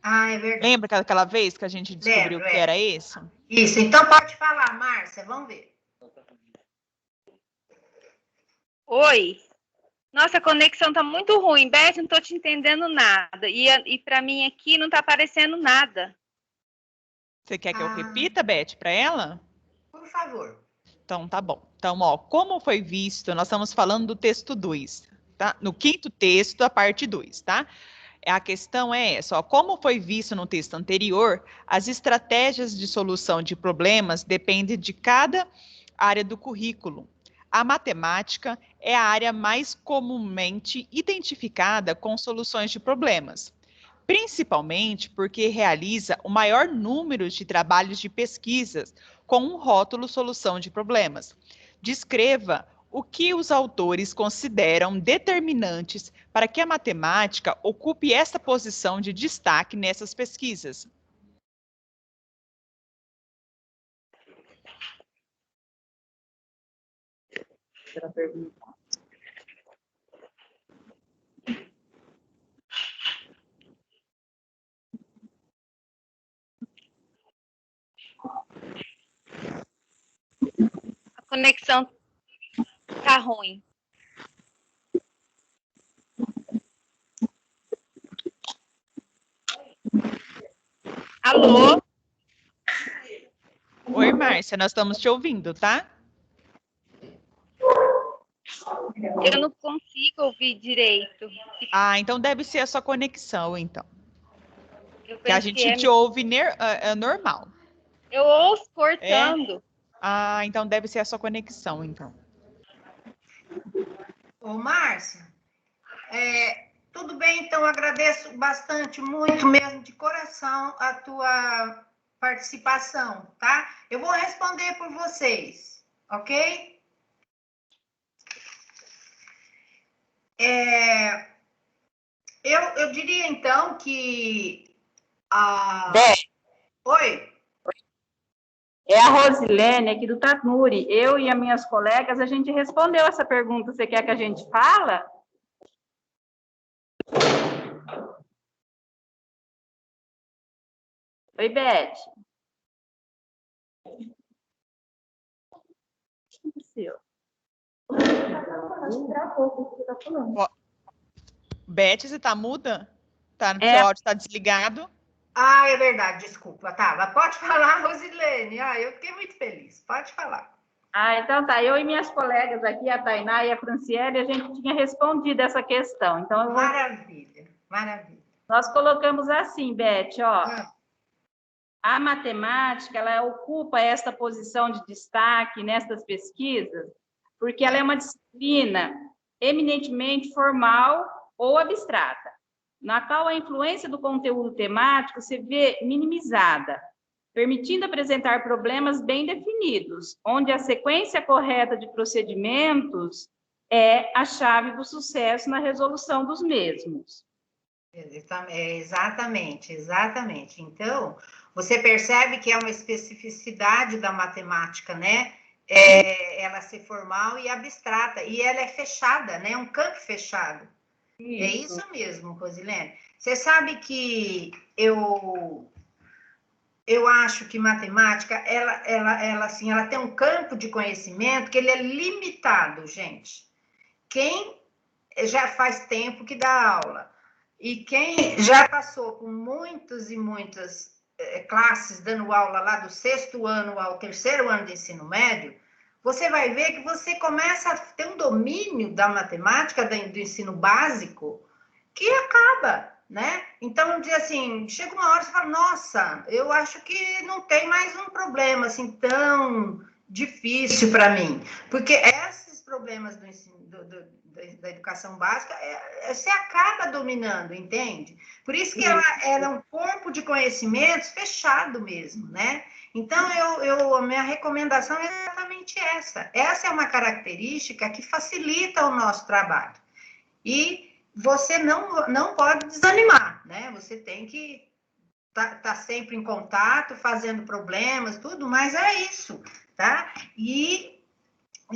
Ah, é verdade. Lembra aquela vez que a gente descobriu que era isso? Isso, então pode falar, Márcia, vamos ver. Oi. Nossa, a conexão tá muito ruim, Beth, não tô te entendendo nada. E para mim aqui não tá aparecendo nada. Você quer que eu repita, Beth, para ela? Por favor. Então, tá bom. Então, como foi visto, nós estamos falando do texto 2, tá? No 5º texto, a parte 2, tá? A questão é essa, como foi visto no texto anterior, as estratégias de solução de problemas dependem de cada área do currículo. A matemática é a área mais comumente identificada com soluções de problemas, principalmente porque realiza o maior número de trabalhos de pesquisas com um rótulo solução de problemas. Descreva o que os autores consideram determinantes para que a matemática ocupe essa posição de destaque nessas pesquisas. A conexão tá ruim. Alô? Oi, Márcia, nós estamos te ouvindo, tá? Eu não consigo ouvir direito. Ah, então deve ser a sua conexão, então. Que a gente É te ouve normal. Eu ouço cortando. Ah, então deve ser a sua conexão, então. Ô, Márcia, tudo bem, então agradeço bastante, muito mesmo, de coração, a tua participação, tá? Eu vou responder por vocês, ok? Eu diria, então, que... Oi? É a Rosilene, aqui do Tatnuri. Eu e as minhas colegas, a gente respondeu essa pergunta. Você quer que a gente fala? Oi, Beth. O que aconteceu? Beth, você tá muda? Seu áudio está desligado? Ah, é verdade, desculpa. Tá, pode falar, Rosilene. Eu fiquei muito feliz. Pode falar. Então tá. Eu e minhas colegas aqui, a Tainá e a Franciele, a gente tinha respondido essa questão. Então, Maravilha, maravilha. Nós colocamos assim, Beth, ó. A matemática, ela ocupa esta posição de destaque nessas pesquisas, porque ela é uma disciplina eminentemente formal ou abstrata, na qual a influência do conteúdo temático se vê minimizada, permitindo apresentar problemas bem definidos, onde a sequência correta de procedimentos é a chave do sucesso na resolução dos mesmos. Exatamente. Então, você percebe que é uma especificidade da matemática, né? Ela ser formal e abstrata, e ela é fechada, né? Um campo fechado. Isso. É isso mesmo, Rosilene. Você sabe que eu acho que matemática, ela tem um campo de conhecimento que ele é limitado, gente. Quem já faz tempo que dá aula, e quem já passou por muitas e muitas classes dando aula lá do 6º ano ao 3º ano de ensino médio, você vai ver que você começa a ter um domínio da matemática, do ensino básico, que acaba, né? Então, diz assim, chega uma hora e você fala, nossa, eu acho que não tem mais um problema assim tão difícil para mim, porque esses problemas do ensino, da educação básica, você acaba dominando, entende? Por isso que ela é um corpo de conhecimentos fechado mesmo, né? Então, a minha recomendação é exatamente essa. Essa é uma característica que facilita o nosso trabalho. E você não pode desanimar, né? Você tem que tá sempre em contato, fazendo problemas, tudo, mas é isso, tá? E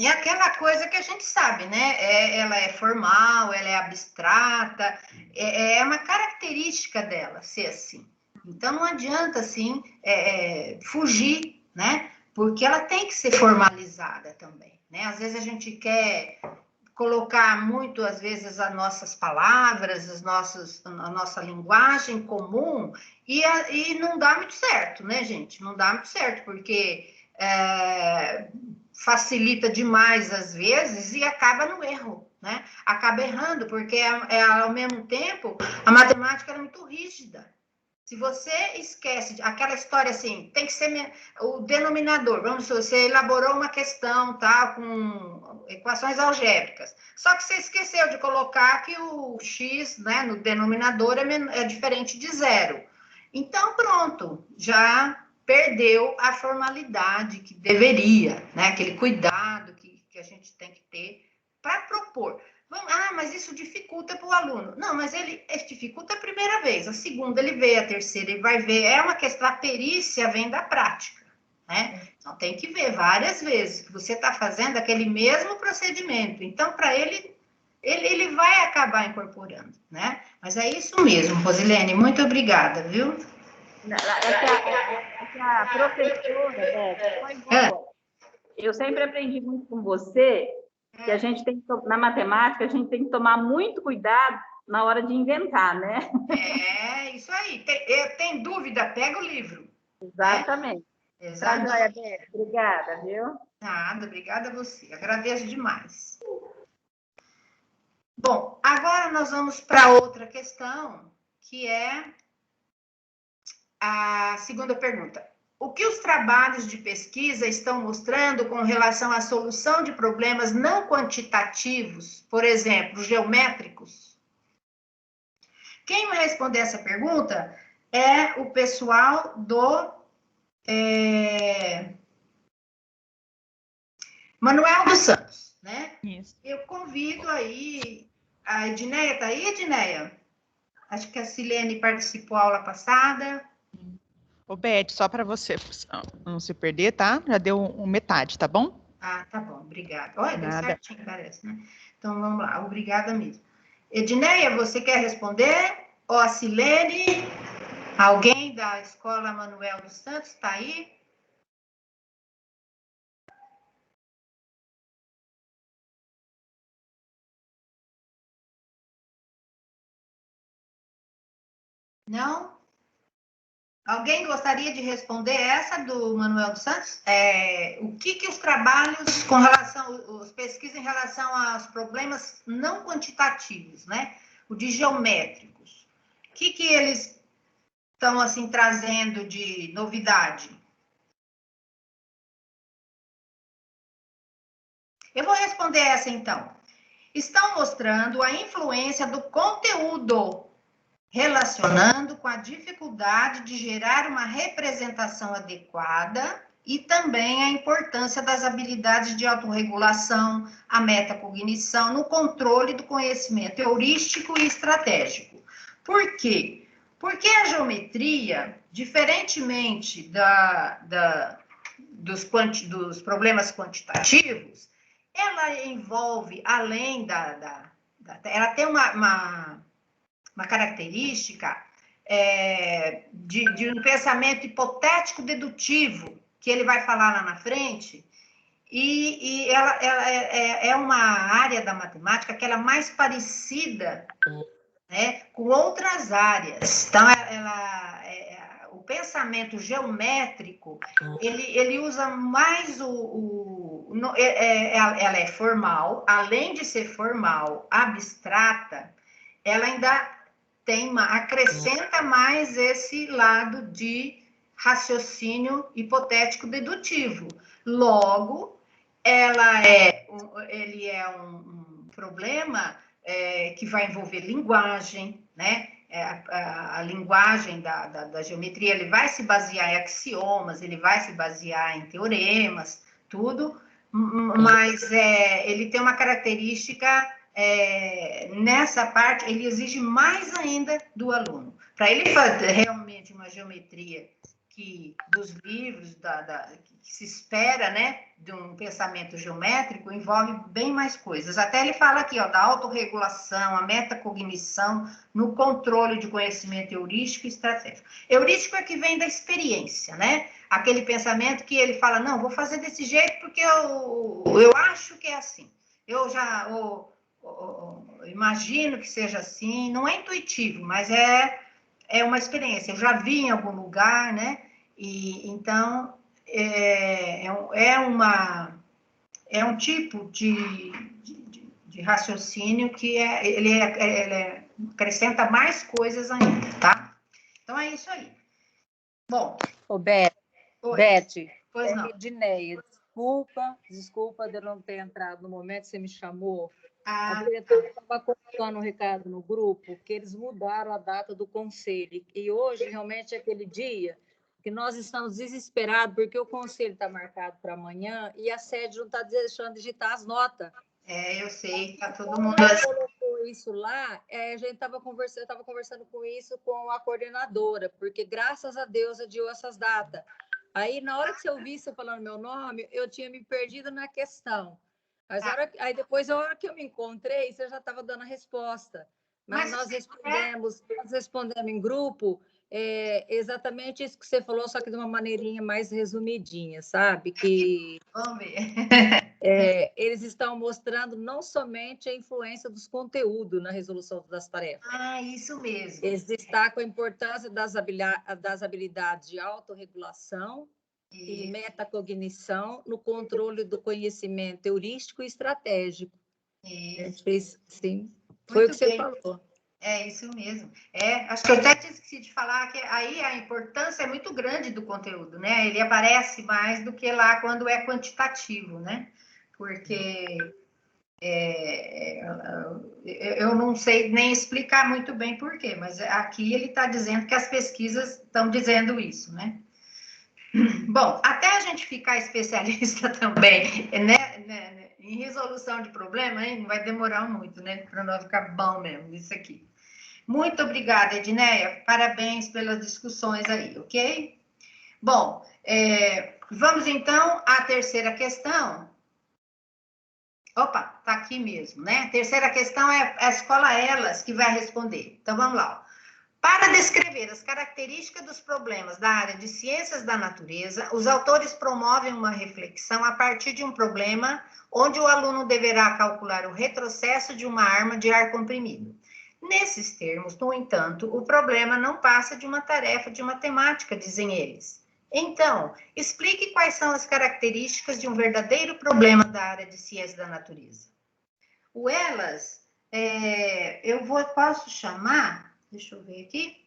aquela coisa que a gente sabe, né? Ela é formal, ela é abstrata, é uma característica dela ser assim. Então, não adianta, assim, fugir, né? Porque ela tem que ser formalizada também, né? Às vezes a gente quer colocar muito, às vezes, as nossas palavras, a nossa linguagem comum, e não dá muito certo, né, gente? Não dá muito certo, porque facilita demais, às vezes, e acaba no erro, né? Acaba errando, porque, ao mesmo tempo, a matemática é muito rígida, Se você esquece aquela história assim, tem que ser o denominador. Vamos supor, você elaborou uma questão, tá, com equações algébricas. Só que você esqueceu de colocar que o x, né, no denominador é diferente de zero. Então, pronto, já perdeu a formalidade que deveria, né? Aquele cuidado que a gente tem que ter para propor. Mas isso dificulta para o aluno. Não, mas ele dificulta a primeira vez, a segunda ele vê, a terceira ele vai ver. É uma questão, a perícia vem da prática, né? Então, tem que ver várias vezes que você está fazendo aquele mesmo procedimento. Então, para ele vai acabar incorporando, né? Mas é isso mesmo, Rosilene, muito obrigada, viu? Essa professora, Beth, foi boa. Eu sempre aprendi muito com você que a gente tem que, na matemática, a gente tem que tomar muito cuidado na hora de inventar, né? É, isso aí. Tem dúvida? Pega o livro. Exatamente. Exatamente. Beth, obrigada, viu? Nada, obrigada a você. Agradeço demais. Bom, agora nós vamos para outra questão, que é a segunda pergunta. O que os trabalhos de pesquisa estão mostrando com relação à solução de problemas não quantitativos, por exemplo, geométricos? Quem vai responder essa pergunta é o pessoal do Manuel dos Santos, né? Isso. Eu convido aí, a Edneia, tá aí, Edneia? Acho que a Silene participou da aula passada. Ô, Beth, só para você não se perder, tá? Já deu metade, tá bom? Ah, tá bom, obrigada. Olha, deu certinho, parece, né? Então, vamos lá, obrigada mesmo. Edneia, você quer responder? Ou a Silene? Alguém da Escola Manuel dos Santos está aí? Não? Alguém gostaria de responder essa do Manuel dos Santos? O que os trabalhos com relação, as pesquisas em relação aos problemas não quantitativos, né? O de geométricos. O que eles estão, assim, trazendo de novidade? Eu vou responder essa, então. Estão mostrando a influência do conteúdo, relacionando com a dificuldade de gerar uma representação adequada e também a importância das habilidades de autorregulação, a metacognição, no controle do conhecimento heurístico e estratégico. Por quê? Porque a geometria, diferentemente dos problemas quantitativos, ela envolve, além ela tem uma característica de um pensamento hipotético dedutivo, que ele vai falar lá na frente, e ela é uma área da matemática que ela é mais parecida, né, com outras áreas. Então, o pensamento geométrico, ele usa mais ela é formal, além de ser formal, abstrata, ela ainda acrescenta mais esse lado de raciocínio hipotético dedutivo. Logo, ele é um problema que vai envolver linguagem, né? A linguagem da geometria, ele vai se basear em axiomas, ele vai se basear em teoremas, tudo, mas ele tem uma característica, nessa parte, ele exige mais ainda do aluno. Para ele fazer realmente uma geometria dos livros, que se espera, né, de um pensamento geométrico, envolve bem mais coisas. Até ele fala aqui, ó, da autorregulação, a metacognição, no controle de conhecimento heurístico e estratégico. Heurístico é que vem da experiência, né? Aquele pensamento que ele fala, não, vou fazer desse jeito porque eu acho que é assim. Eu já imagino que seja assim, não é intuitivo, mas é uma experiência. Eu já vi em algum lugar, né? E então é um tipo de raciocínio que ele acrescenta mais coisas ainda, tá? Então, é isso aí. Bom. Ô, Beth, pois não. Edneia, desculpa de eu não ter entrado no momento que você me chamou. A Ah, diretora estava colocando um recado no grupo que eles mudaram a data do conselho. E hoje, realmente, é aquele dia que nós estamos desesperados, porque o conselho está marcado para amanhã e a sede não está deixando digitar as notas. Eu sei, está todo mundo... colocou isso lá, eu estava conversando com isso com a coordenadora, porque graças a Deus adiou essas datas. Aí, na hora que você ouvisse eu falando meu nome, eu tinha me perdido na questão. Mas aí depois, a hora que eu me encontrei, você já estava dando a resposta. Mas nós respondemos em grupo exatamente isso que você falou, só que de uma maneirinha mais resumidinha, sabe? Vamos ver. Eles estão mostrando não somente a influência dos conteúdos na resolução das tarefas. Isso mesmo. Eles destacam a importância das habilidades de autorregulação e metacognição no controle do conhecimento heurístico e estratégico. Sim, foi o que você falou. É isso mesmo. Acho que eu até esqueci de falar que aí a importância é muito grande do conteúdo, né? Ele aparece mais do que lá quando é quantitativo, né? Porque eu não sei nem explicar muito bem por quê, mas aqui ele está dizendo que as pesquisas estão dizendo isso, né? Bom, até a gente ficar especialista também, né, em resolução de problema, hein, não vai demorar muito, né, para nós ficar bom mesmo isso aqui. Muito obrigada, Edneia, parabéns pelas discussões aí, ok? Bom, vamos então à terceira questão. Opa, tá aqui mesmo, né? A terceira questão é a escola Elas que vai responder. Então, vamos lá. Para descrever as características dos problemas da área de ciências da natureza, os autores promovem uma reflexão a partir de um problema onde o aluno deverá calcular o retrocesso de uma arma de ar comprimido. Nesses termos, no entanto, o problema não passa de uma tarefa de matemática, dizem eles. Então, explique quais são as características de um verdadeiro problema da área de ciências da natureza. O Elas, posso chamar... Deixa eu ver aqui.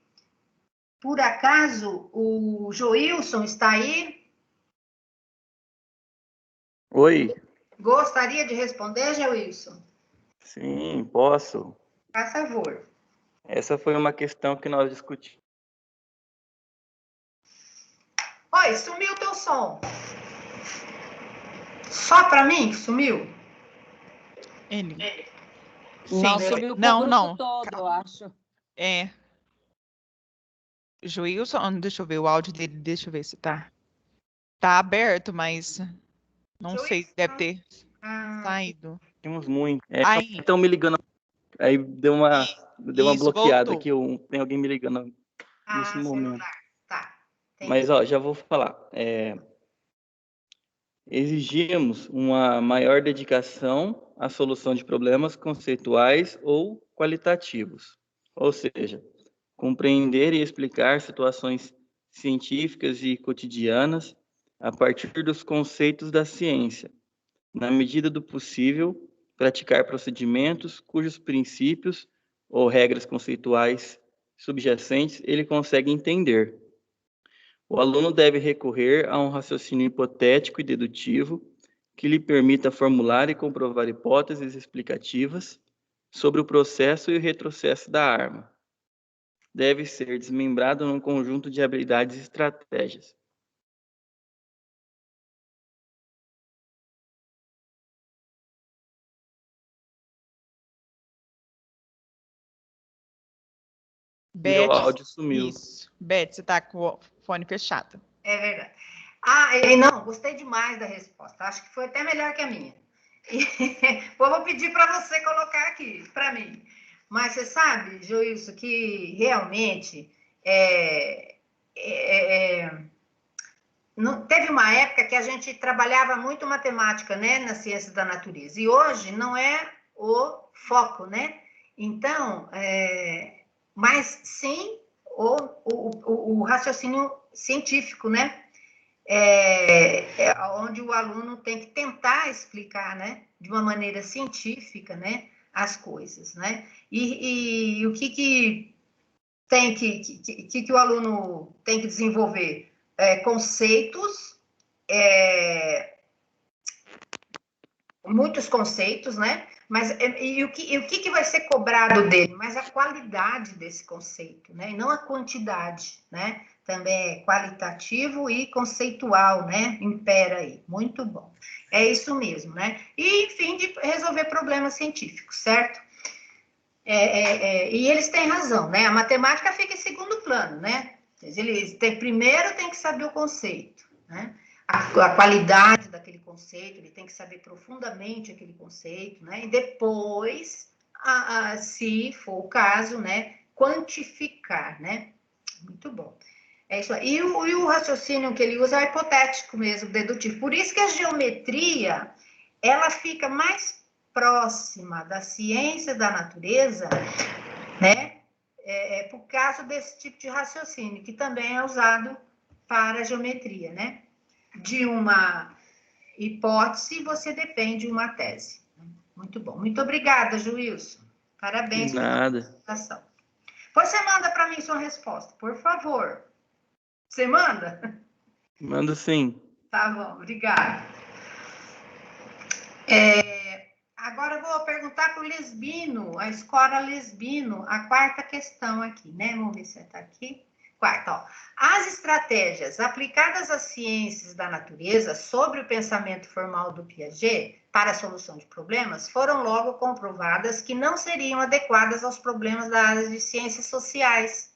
Por acaso, o Joilson está aí? Oi. Gostaria de responder, Joilson? Sim, posso. Por favor. Essa foi uma questão que nós discutimos. Oi, sumiu o teu som. Só para mim que sumiu? Não, sumiu para o grupo todo, eu acho. Joilson, deixa eu ver o áudio dele, deixa eu ver se tá aberto, mas não sei, deve ter saído. Temos muito. Estão me ligando. Aí deu uma bloqueada voltou. aqui, tem alguém me ligando nesse momento. Tá. Mas, já vou falar. Exigimos uma maior dedicação à solução de problemas conceituais ou qualitativos. Ou seja, compreender e explicar situações científicas e cotidianas a partir dos conceitos da ciência. Na medida do possível, praticar procedimentos cujos princípios ou regras conceituais subjacentes ele consegue entender. O aluno deve recorrer a um raciocínio hipotético e dedutivo que lhe permita formular e comprovar hipóteses explicativas sobre o processo e o retrocesso da arma. Deve ser desmembrado num conjunto de habilidades e estratégias. Beth, meu áudio sumiu. Isso. Beth, você está com o fone fechado. É verdade. Não, gostei demais da resposta. Acho que foi até melhor que a minha. Vou pedir para você colocar aqui, para mim. Mas você sabe, Joilson, que realmente teve uma época que a gente trabalhava muito matemática, né, na ciência da natureza. E hoje não é o foco, né? Então, mas sim o raciocínio científico, né? Onde o aluno tem que tentar explicar, né, de uma maneira científica, né, as coisas, né? E o que tem que o aluno tem que desenvolver? Conceitos, muitos conceitos, né? Mas o que vai ser cobrado dele? Mas a qualidade desse conceito, né? E não a quantidade, né? Também é qualitativo e conceitual, né? Impera aí. Muito bom. É isso mesmo, né? E, enfim, de resolver problemas científicos, certo? E eles têm razão, né? A matemática fica em segundo plano, né? Primeiro tem que saber o conceito, né? A qualidade daquele conceito, ele tem que saber profundamente aquele conceito, né? E depois, se for o caso, né? Quantificar, né? Muito bom. É isso aí. E o raciocínio que ele usa é hipotético mesmo, dedutivo. Por isso que a geometria, ela fica mais próxima da ciência da natureza, né? Por causa desse tipo de raciocínio, que também é usado para a geometria, né? De uma hipótese, você depende de uma tese. Muito bom. Muito obrigada, Joilson. Parabéns pela apresentação. Pois você manda para mim sua resposta, por favor. Você manda? Mando sim. Tá bom, obrigada. Agora eu vou perguntar para o Lesbino, a escola Lesbino, a quarta questão aqui, né? Vamos ver se está aqui. Quarta, ó. As estratégias aplicadas às ciências da natureza sobre o pensamento formal do Piaget para a solução de problemas foram logo comprovadas que não seriam adequadas aos problemas da área de ciências sociais.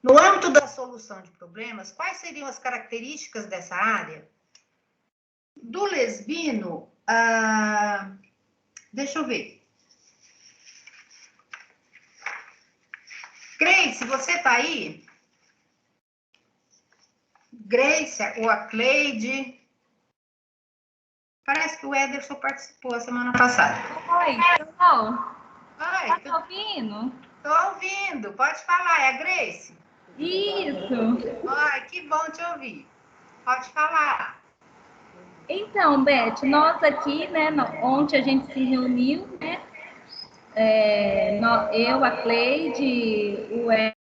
No âmbito da solução de problemas, quais seriam as características dessa área? Do Lesbino, deixa eu ver. Grace, você está aí? Grace ou a Cleide? Parece que o Ederson participou a semana passada. Oi, pessoal. Oi. Tá ouvindo? Estou ouvindo. Pode falar, é a Grace? Isso. Ai, que bom te ouvir. Pode falar. Então, Beth, nós aqui, né, ontem a gente se reuniu, né? Eu, a Cleide, o Ederson,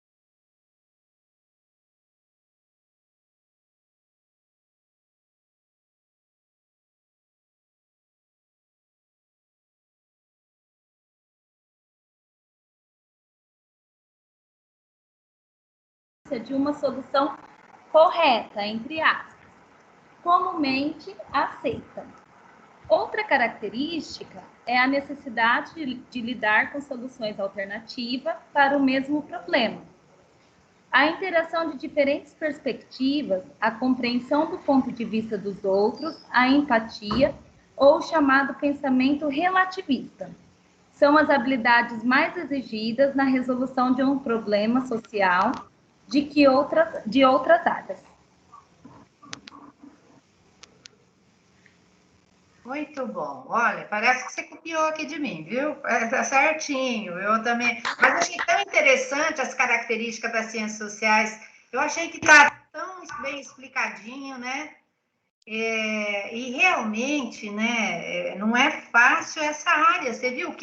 de uma solução correta, entre aspas, comumente aceita. Outra característica é a necessidade de lidar com soluções alternativas para o mesmo problema. A interação de diferentes perspectivas, a compreensão do ponto de vista dos outros, a empatia ou o chamado pensamento relativista. São as habilidades mais exigidas na resolução de um problema social de outras áreas. Muito bom. Olha, parece que você copiou aqui de mim, viu? Tá certinho. Eu também. Mas achei tão interessante as características das ciências sociais. Eu achei que está tão bem explicadinho, né? E realmente, né? Não é fácil essa área. Você viu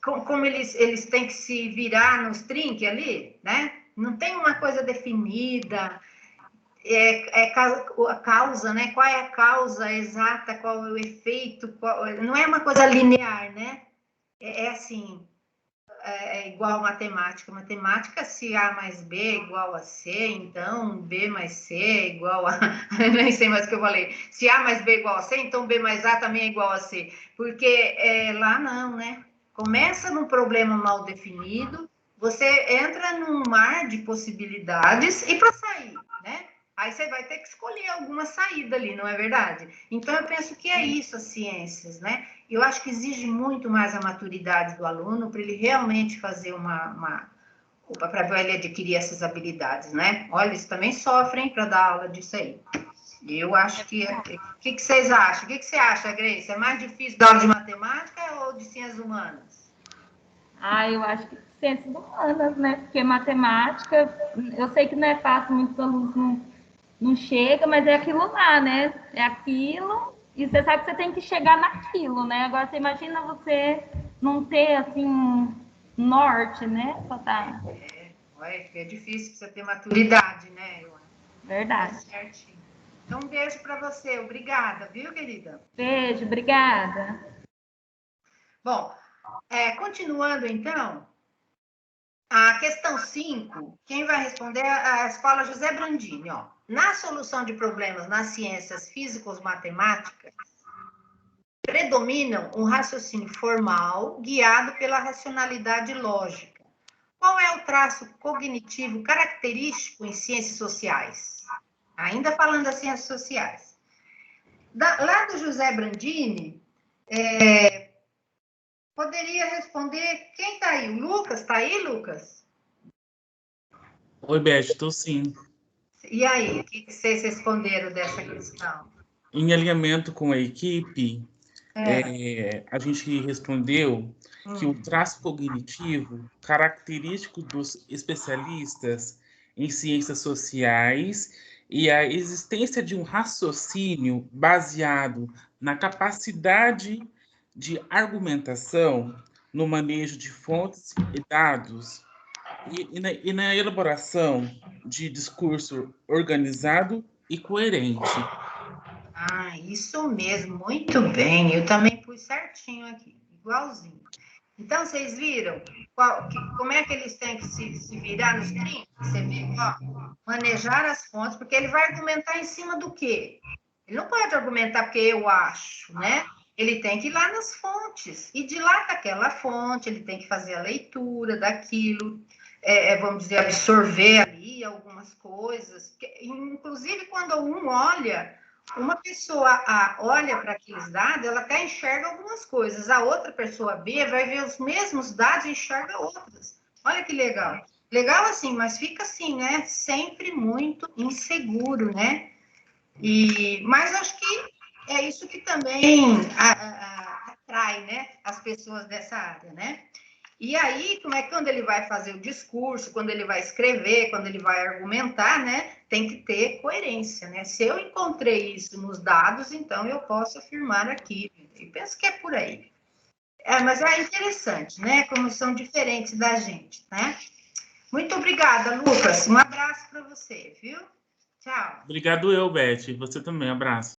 como eles têm que se virar nos trinques ali, né? Não tem uma coisa definida. A causa, né? Qual é a causa exata, qual é o efeito, não é uma coisa linear, né? Assim, igual a matemática. Matemática, se A mais B é igual a C, então B mais C é igual a... Nem sei mais o que eu falei. Se A mais B é igual a C, então B mais A também é igual a C. Porque lá não, né? Começa num problema mal definido, você entra num mar de possibilidades e para sair, né? Aí você vai ter que escolher alguma saída ali, não é verdade? Então, eu penso que é isso as ciências, né? Eu acho que exige muito mais a maturidade do aluno para ele realmente fazer para ele adquirir essas habilidades, né? Olha, eles também sofrem para dar aula disso aí. Eu acho que... O que vocês acham? O que você acha, Grace? É mais difícil dar aula de matemática ou de ciências humanas? Eu acho que ciências humanas, né? Porque matemática, eu sei que não é fácil, muitos alunos não chega, mas é aquilo lá, né? É aquilo, e você sabe que você tem que chegar naquilo, né? Agora, você imagina você não ter, assim, norte, né? É difícil você ter maturidade, né, Ione? Verdade. Certinho. Então, um beijo para você. Obrigada, viu, querida? Beijo, obrigada. Bom, continuando, então, a questão 5, quem vai responder é a escola José Brandini. Ó. Na solução de problemas nas ciências físicos-matemáticas, predominam um raciocínio formal guiado pela racionalidade lógica. Qual é o traço cognitivo característico em ciências sociais? Ainda falando das ciências sociais. Lá do José Brandini, poderia responder quem está aí? O Lucas? Está aí, Lucas? Oi, Beth, estou sim. E aí, o que vocês responderam dessa questão? Em alinhamento com a equipe, a gente respondeu que o traço cognitivo característico dos especialistas em ciências sociais e a existência de um raciocínio baseado na capacidade de argumentação, no manejo de fontes e dados e na elaboração de discurso organizado e coerente. Ah, isso mesmo, muito bem. Eu também pus certinho aqui, igualzinho. Então, vocês viram como é que eles têm que se virar nos 30? Você vê, ó, manejar as fontes, porque ele vai argumentar em cima do quê? Ele não pode argumentar porque eu acho, né? Ele tem que ir lá nas fontes. E de lá daquela fonte, ele tem que fazer a leitura daquilo, vamos dizer, absorver ali algumas coisas. Inclusive, quando um olha... Uma pessoa olha para aqueles dados, ela até enxerga algumas coisas. A outra pessoa B vai ver os mesmos dados e enxerga outras. Olha que legal. Legal assim, mas fica assim, né? Sempre muito inseguro, né? Mas acho que é isso que também atrai, né? As pessoas dessa área, né? E aí, quando ele vai fazer o discurso, quando ele vai escrever, quando ele vai argumentar, né? Tem que ter coerência, né? Se eu encontrei isso nos dados, então eu posso afirmar aqui. Eu penso que é por aí. Mas é interessante, né? Como são diferentes da gente, né? Muito obrigada, Lucas. Um abraço para você, viu? Tchau. Obrigado eu, Beth. Você também, abraço.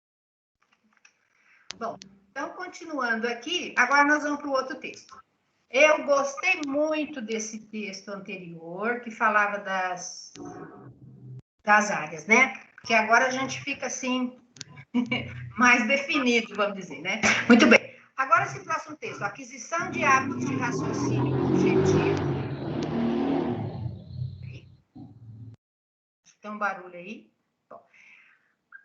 Bom, então, continuando aqui, agora nós vamos para o outro texto. Eu gostei muito desse texto anterior, que falava das áreas, né? Porque agora a gente fica assim, mais definido, vamos dizer, né? Muito bem. Agora, esse próximo texto, aquisição de hábitos de raciocínio objetivo. Tem um barulho aí. Bom.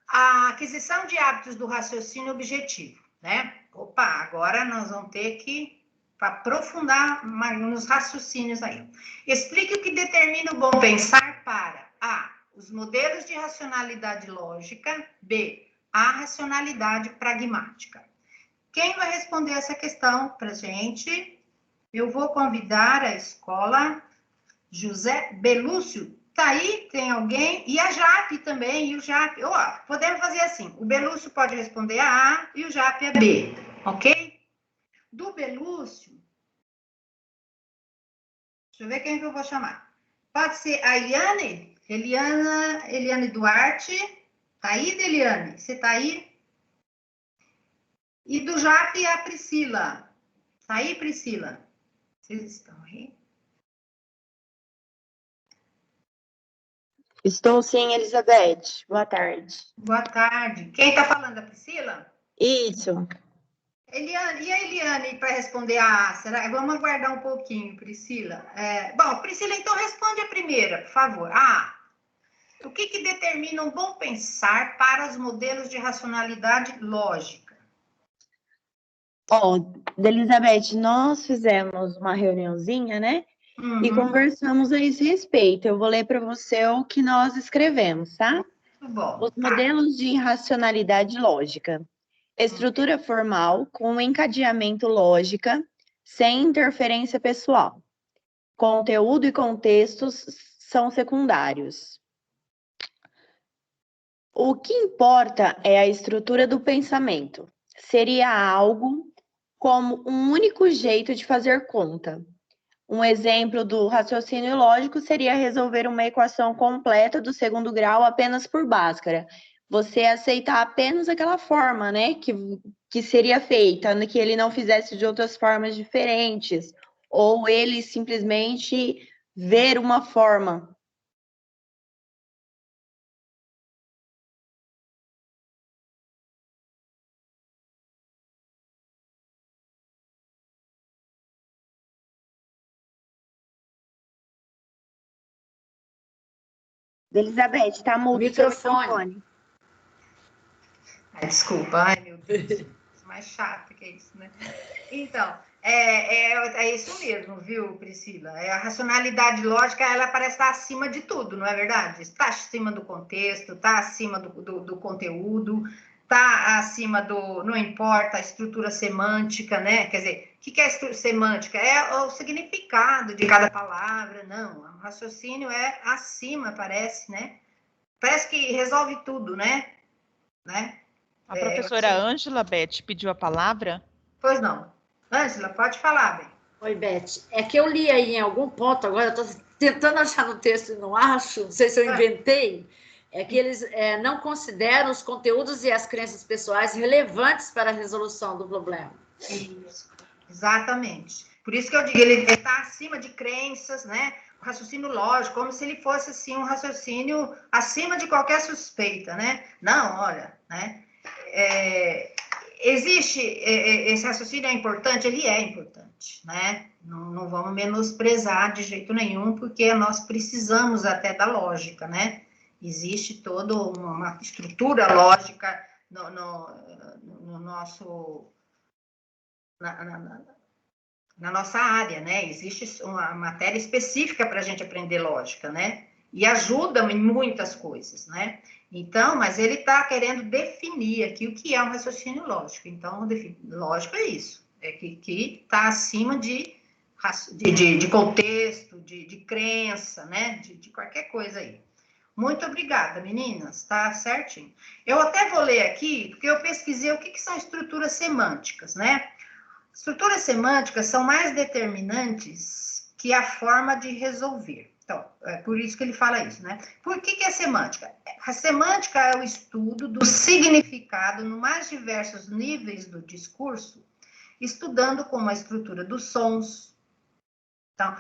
A aquisição de hábitos do raciocínio objetivo, né? Opa, agora nós vamos ter que aprofundar nos raciocínios aí. Explique o que determina o bom pensar para A, os modelos de racionalidade lógica, B, a racionalidade pragmática. Quem vai responder essa questão para a gente? Eu vou convidar a escola José Belúcio. Tá aí? Tem alguém? E a Jape também, e o Jape. Podemos fazer assim, o Belúcio pode responder a A e o Jape a B, ok? Do Belúcio, deixa eu ver quem que eu vou chamar. Pode ser a Eliane? Eliane Duarte. Tá aí, Eliane? Você tá aí? E do Jape, a Priscila. Tá aí, Priscila? Vocês estão aí? Estou sim, Elizabeth. Boa tarde. Boa tarde. Quem tá falando? A Priscila? Isso. Eliane, e a Eliane para responder a A? Vamos aguardar um pouquinho, Priscila. Bom, Priscila, então responde a primeira, por favor. O que determina um bom pensar para os modelos de racionalidade lógica? Elizabeth, nós fizemos uma reuniãozinha, né? E conversamos a esse respeito. Eu vou ler para você o que nós escrevemos, tá? Muito bom. Os modelos de racionalidade lógica. Estrutura formal com encadeamento lógica, sem interferência pessoal. Conteúdo e contextos são secundários. O que importa é a estrutura do pensamento. Seria algo como um único jeito de fazer conta. Um exemplo do raciocínio lógico seria resolver uma equação completa do segundo grau apenas por Bhaskara. Você aceitar apenas aquela forma, né, que seria feita, que ele não fizesse de outras formas diferentes, ou ele simplesmente ver uma forma. Elizabeth, tá mudo o microfone. Desculpa, ai meu Deus, mais chato que isso, né? Então, é isso mesmo, viu, Priscila? A racionalidade lógica, ela parece estar acima de tudo, não é verdade? Está acima do contexto, está acima do conteúdo, está acima não importa a estrutura semântica, né? Quer dizer, o que é a estrutura semântica? É o significado de cada palavra, não. O raciocínio é acima, parece, né? Parece que resolve tudo, né? A professora Ângela, Beth, pediu a palavra? Pois não. Ângela, pode falar, bem. Oi, Beth. É que eu li aí em algum ponto, agora eu estou tentando achar no texto e não acho, não sei se eu inventei, é que eles não consideram os conteúdos e as crenças pessoais relevantes para a resolução do problema. Isso, exatamente. Por isso que eu digo, ele está acima de crenças, né? O raciocínio lógico, como se ele fosse, assim, um raciocínio acima de qualquer suspeita, né? Não, olha, né? Existe, esse raciocínio é importante? Ele é importante, né? Não vamos menosprezar de jeito nenhum, porque nós precisamos até da lógica, né? Existe toda uma estrutura lógica no nosso... na nossa área, né? Existe uma matéria específica para a gente aprender lógica, né? E ajuda em muitas coisas, né? Então, mas ele está querendo definir aqui o que é um raciocínio lógico. Então, lógico é isso, é que está acima de contexto, de crença, né? De qualquer coisa aí. Muito obrigada, meninas, tá certinho. Eu até vou ler aqui, porque eu pesquisei o que são estruturas semânticas, né? Estruturas semânticas são mais determinantes que a forma de resolver. Então, é por isso que ele fala isso, né? Por que é semântica? A semântica é o estudo do significado nos mais diversos níveis do discurso, estudando como a estrutura dos sons. Então,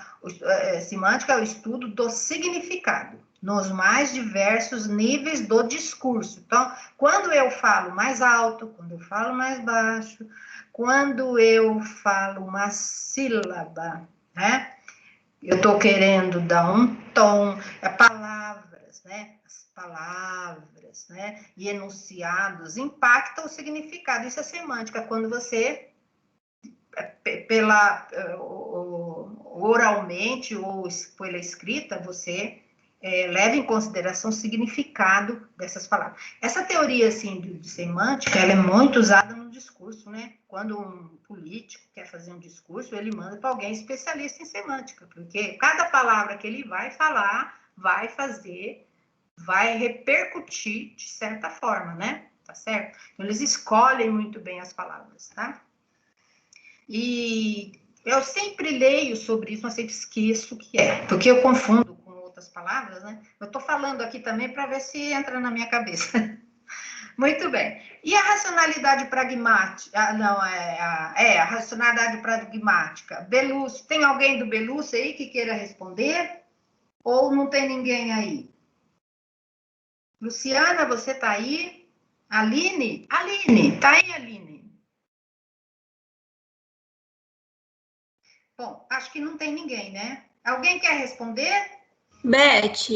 semântica é o estudo do significado nos mais diversos níveis do discurso. Então, quando eu falo mais alto, quando eu falo mais baixo, quando eu falo uma sílaba, né? Eu estou querendo dar um tom, palavras, né? As palavras, né? E enunciados impactam o significado. Isso é semântica, quando você, oralmente ou pela escrita, você leva em consideração o significado dessas palavras. Essa teoria, assim, de semântica, ela é muito usada no discurso, né? Quando um político quer fazer um discurso, ele manda para alguém especialista em semântica, porque cada palavra que ele vai falar, vai repercutir de certa forma, né? Tá certo? Então, eles escolhem muito bem as palavras, tá? E eu sempre leio sobre isso, mas sempre esqueço o que é, porque eu confundo com outras palavras, né? Eu estou falando aqui também para ver se entra na minha cabeça. Muito bem. E a racionalidade pragmática? A racionalidade pragmática. Belúcio, tem alguém do Belúcio aí que queira responder? Ou não tem ninguém aí? Luciana, você está aí? Aline? Aline, tá aí, Aline? Bom, acho que não tem ninguém, né? Alguém quer responder? Beth.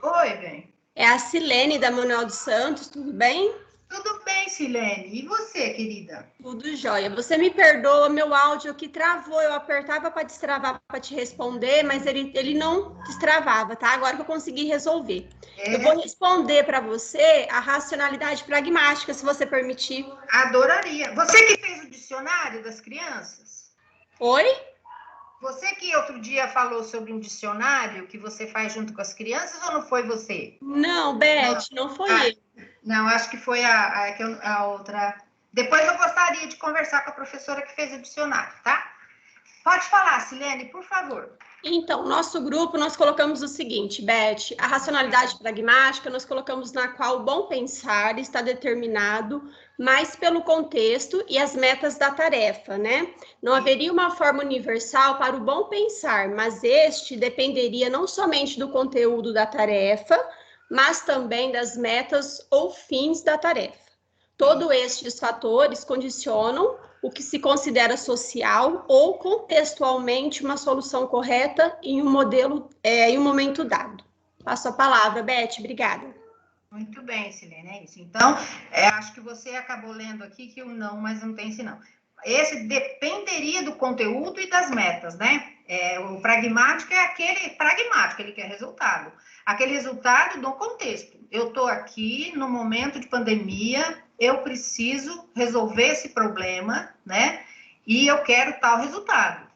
Oi, bem. É a Silene da Manuel dos Santos, tudo bem? Tudo bem, Silene. E você, querida? Tudo jóia. Você me perdoa, meu áudio aqui travou. Eu apertava para destravar para te responder, mas ele não destravava, tá? Agora que eu consegui resolver. Eu vou responder para você a racionalidade pragmática, se você permitir. Adoraria. Você que fez o dicionário das crianças? Oi? Você que outro dia falou sobre um dicionário que você faz junto com as crianças, ou não foi você? Não, Beth, não foi eu. Não, acho que foi a outra. Depois eu gostaria de conversar com a professora que fez o dicionário, tá? Pode falar, Silene, por favor. Então, nosso grupo, nós colocamos o seguinte, Beth, a racionalidade pragmática, nós colocamos na qual o bom pensar está determinado mais pelo contexto e as metas da tarefa, né? Não haveria uma forma universal para o bom pensar, mas este dependeria não somente do conteúdo da tarefa, mas também das metas ou fins da tarefa. Todos estes fatores condicionam o que se considera social ou contextualmente uma solução correta em um modelo, em um momento dado. Passo a palavra, Beth, obrigada. Muito bem, Silene, é isso. Então, acho que você acabou lendo aqui que o não, mas não tem esse não. Esse dependeria do conteúdo e das metas, né? O pragmático é aquele pragmático, ele quer resultado. Aquele resultado do contexto. Eu estou aqui no momento de pandemia, eu preciso resolver esse problema, né? E eu quero tal resultado.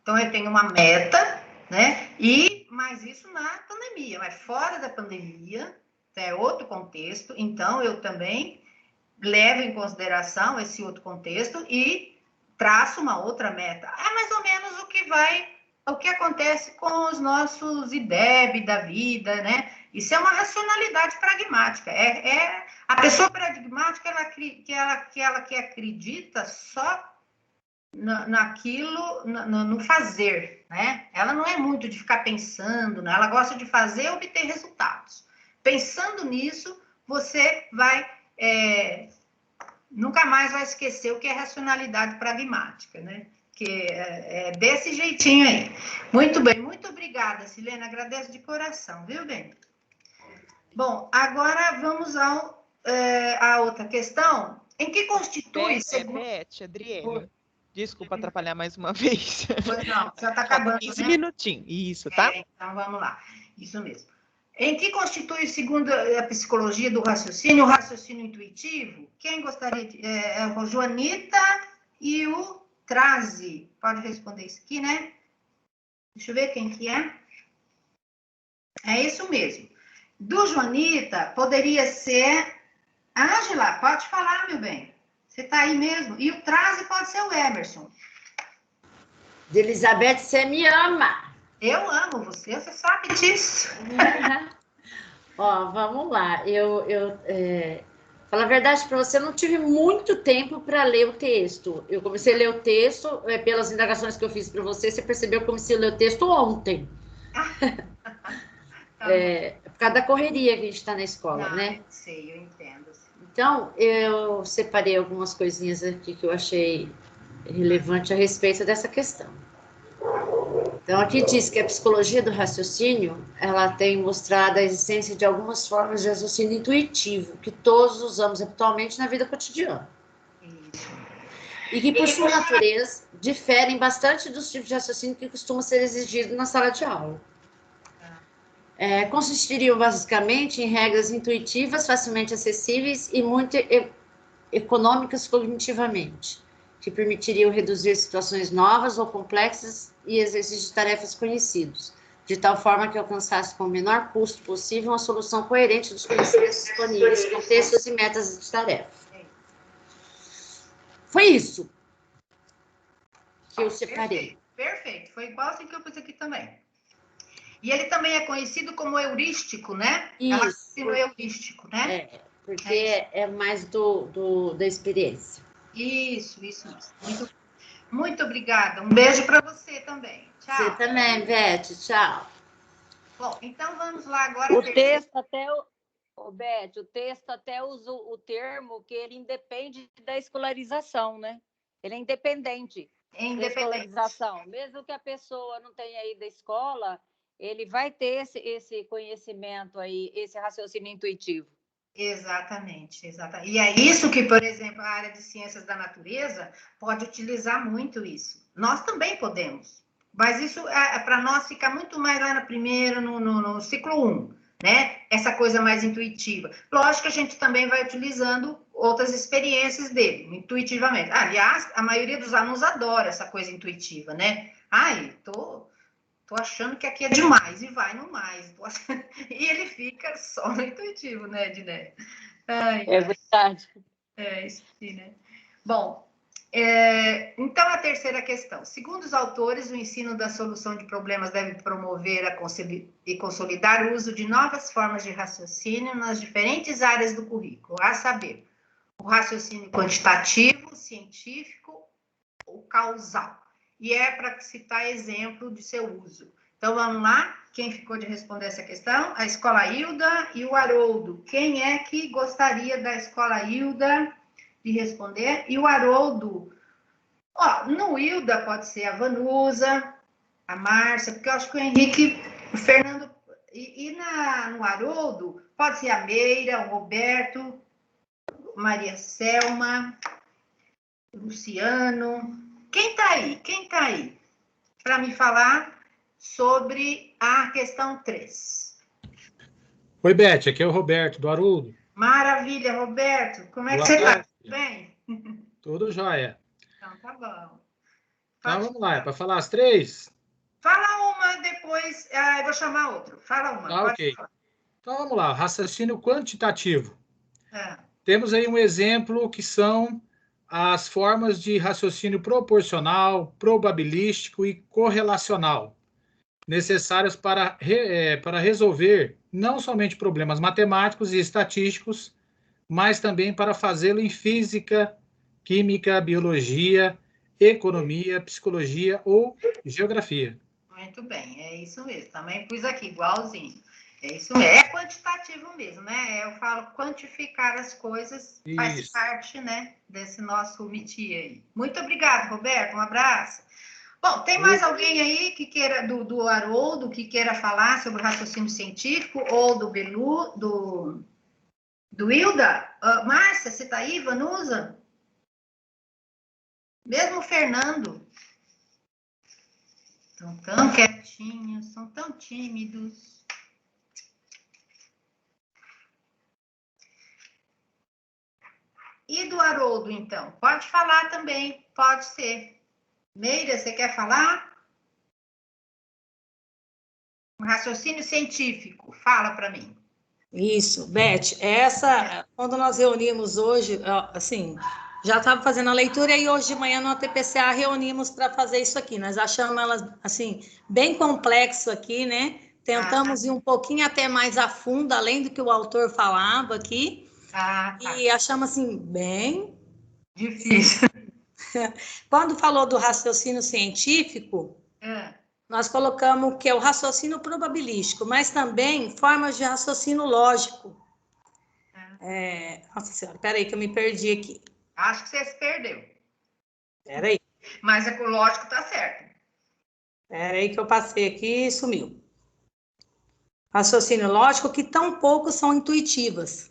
Então, eu tenho uma meta, né? Mas isso na pandemia, mas fora da pandemia, é outro contexto. Então, eu também levo em consideração esse outro contexto e traço uma outra meta. É mais ou menos o que acontece com os nossos IDEB da vida, né? Isso é uma racionalidade pragmática. A pessoa pragmática, ela que acredita só naquilo, no fazer, né? Ela não é muito de ficar pensando, né? Ela gosta de fazer e obter resultados. Pensando nisso, você vai... nunca mais vai esquecer o que é racionalidade pragmática, né? Que é desse jeitinho aí. Muito bem, muito obrigada, Silene, agradeço de coração, viu, bem? Bom, agora vamos à outra questão. Em que constitui... Beth, Adriele, desculpa atrapalhar mais uma vez. Pois não, já está acabando, 15 né? minutinhos, isso, tá? Então, vamos lá, isso mesmo. Em que constitui, segundo a psicologia do raciocínio, o raciocínio intuitivo? Quem gostaria de... a Joanita e o Trazi. Pode responder isso aqui, né? Deixa eu ver quem que é. É isso mesmo. Do Joanita, poderia ser... Ângela, pode falar, meu bem. Você está aí mesmo. E o Trazi pode ser o Emerson. De Elizabeth, você me ama. Eu amo você sabe disso. Ó, vamos lá. Falar a verdade para você, eu não tive muito tempo para ler o texto. Eu comecei a ler o texto, pelas indagações que eu fiz para você percebeu que eu comecei a ler o texto ontem. Por causa da correria que a gente está na escola, né? Eu sei, eu entendo. Então, eu separei algumas coisinhas aqui que eu achei relevante a respeito dessa questão. Então, aqui diz que a psicologia do raciocínio, ela tem mostrado a existência de algumas formas de raciocínio intuitivo, que todos usamos habitualmente na vida cotidiana. E que, por sua natureza, diferem bastante dos tipos de raciocínio que costumam ser exigidos na sala de aula. Consistiriam basicamente em regras intuitivas, facilmente acessíveis e muito econômicas cognitivamente, que permitiriam reduzir situações novas ou complexas e exercícios de tarefas conhecidos, de tal forma que alcançasse com o menor custo possível uma solução coerente dos conhecimentos disponíveis, contextos e metas de tarefa. Foi isso que eu separei. Perfeito. Foi igual assim que eu pus aqui também. E ele também é conhecido como heurístico, né? Isso. Heurístico, né? Porque é mais da experiência. Isso. Muito obrigada. Um beijo para você também. Tchau. Você também, Beth. Tchau. Bom, então vamos lá agora. O texto até usa o termo que ele independe da escolarização, né? Ele é independente da escolarização. Mesmo que a pessoa não tenha ido à escola, ele vai ter esse conhecimento aí, esse raciocínio intuitivo. Exatamente. E é isso que, por exemplo, a área de ciências da natureza pode utilizar muito isso. Nós também podemos, mas isso para nós fica muito mais lá no ciclo 1, né? Essa coisa mais intuitiva. Lógico que a gente também vai utilizando outras experiências dele, intuitivamente. Aliás, a maioria dos alunos adora essa coisa intuitiva, né? Tô achando que aqui é demais, e vai no mais. E ele fica só no intuitivo, né, Edneia? É verdade. Isso sim, né? Bom, Então, a terceira questão. Segundo os autores, o ensino da solução de problemas deve promover e consolidar o uso de novas formas de raciocínio nas diferentes áreas do currículo, a saber, o raciocínio quantitativo, científico, o causal. E é para citar exemplo de seu uso. Então, vamos lá. Quem ficou de responder essa questão? A Escola Hilda e o Haroldo. Quem é que gostaria da Escola Hilda de responder? E o Haroldo? No Hilda pode ser a Vanusa, a Márcia, porque eu acho que o Henrique, o Fernando... no Haroldo pode ser a Meira, o Roberto, Maria Selma, o Luciano... Quem está aí? Quem está aí? Para me falar sobre a questão 3. Oi, Beth, aqui é o Roberto, do Haroldo. Maravilha, Roberto. Como é que você está? Tudo bem? Tudo jóia. Então, tá bom. Então, vamos lá, é para falar as 3? Fala uma, depois eu vou chamar outro. Fala uma. Ok. Falar. Então, vamos lá, raciocínio quantitativo. Temos aí um exemplo que são as formas de raciocínio proporcional, probabilístico e correlacional, necessárias para resolver não somente problemas matemáticos e estatísticos, mas também para fazê-lo em física, química, biologia, economia, psicologia ou geografia. Muito bem, é isso mesmo. Também pus aqui, igualzinho. É isso mesmo. É quantitativo mesmo, né? Eu falo quantificar as coisas, faz parte, né, desse nosso métier aí. Muito obrigada, Roberto. Um abraço. Bom, tem mais alguém aí que queira, do Haroldo, que queira falar sobre o raciocínio científico, ou do Belu, do Hilda? Márcia, você está aí, Vanusa? Mesmo o Fernando. Estão tão quietinhos, são tão tímidos. E do Haroldo, então? Pode falar também, pode ser. Meira, você quer falar? Um raciocínio científico, fala para mim. Isso, Beth, quando nós reunimos hoje, assim, já estava fazendo a leitura e hoje de manhã no ATPCA reunimos para fazer isso aqui. Nós achamos elas, assim, bem complexo aqui, né? Tentamos ir um pouquinho até mais a fundo, além do que o autor falava aqui. E achamos, assim, bem difícil. Quando falou do raciocínio científico, nós colocamos que é o raciocínio probabilístico, mas também formas de raciocínio lógico. Nossa senhora, peraí que eu me perdi aqui. Acho que você se perdeu. Peraí. Mas o lógico está certo. Peraí que eu passei aqui e sumiu. Raciocínio lógico que tão pouco são intuitivas.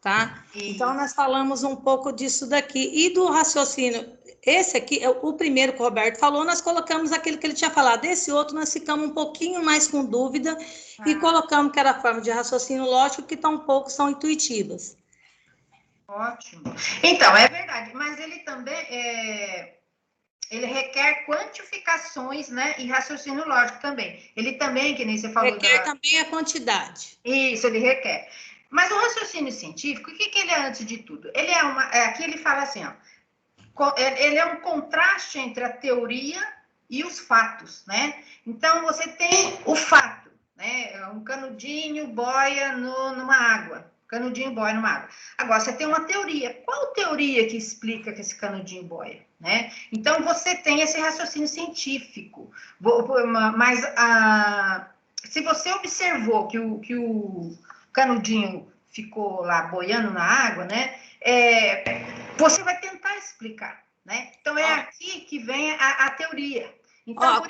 Tá? Então, nós falamos um pouco disso daqui. E do raciocínio, esse aqui, o primeiro que o Roberto falou, nós colocamos aquele que ele tinha falado. Esse outro, nós ficamos um pouquinho mais com dúvida e colocamos que era a forma de raciocínio lógico que tão pouco são intuitivas. Ótimo. Então, é verdade, mas ele também ele requer quantificações, né, e raciocínio lógico também. Ele também, que nem você falou... Requer também a quantidade. Isso, ele requer. Mas o raciocínio científico, o que ele é antes de tudo? Ele aqui ele fala assim, ele é um contraste entre a teoria e os fatos, né? Então, você tem o fato, né? Um canudinho boia numa água. Canudinho boia numa água. Agora, você tem uma teoria. Qual teoria que explica que esse canudinho boia, né? Então, você tem esse raciocínio científico. Mas, se você observou que o canudinho ficou lá boiando na água, né? Você vai tentar explicar, né? Então, é aqui que vem a teoria. Então,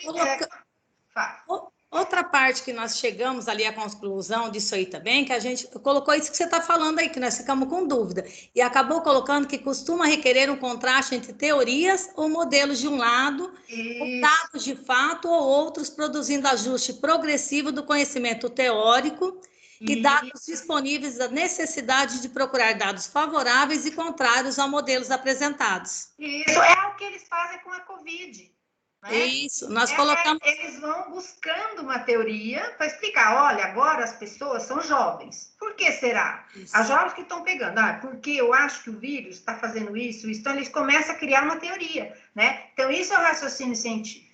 outra parte que nós chegamos ali à conclusão disso aí também, que a gente colocou isso que você está falando aí, que nós ficamos com dúvida, e acabou colocando que costuma requerer um contraste entre teorias ou modelos de um lado, ou dados de fato, ou outros, produzindo ajuste progressivo do conhecimento teórico e dados disponíveis da necessidade de procurar dados favoráveis e contrários a modelos apresentados. Isso é o que eles fazem com a Covid. Né? Isso, nós colocamos... Eles vão buscando uma teoria para explicar, olha, agora as pessoas são jovens. Por por que será? As jovens que estão pegando, porque eu acho que o vírus está fazendo isso, então eles começam a criar uma teoria, né? Então, isso é o raciocínio científico,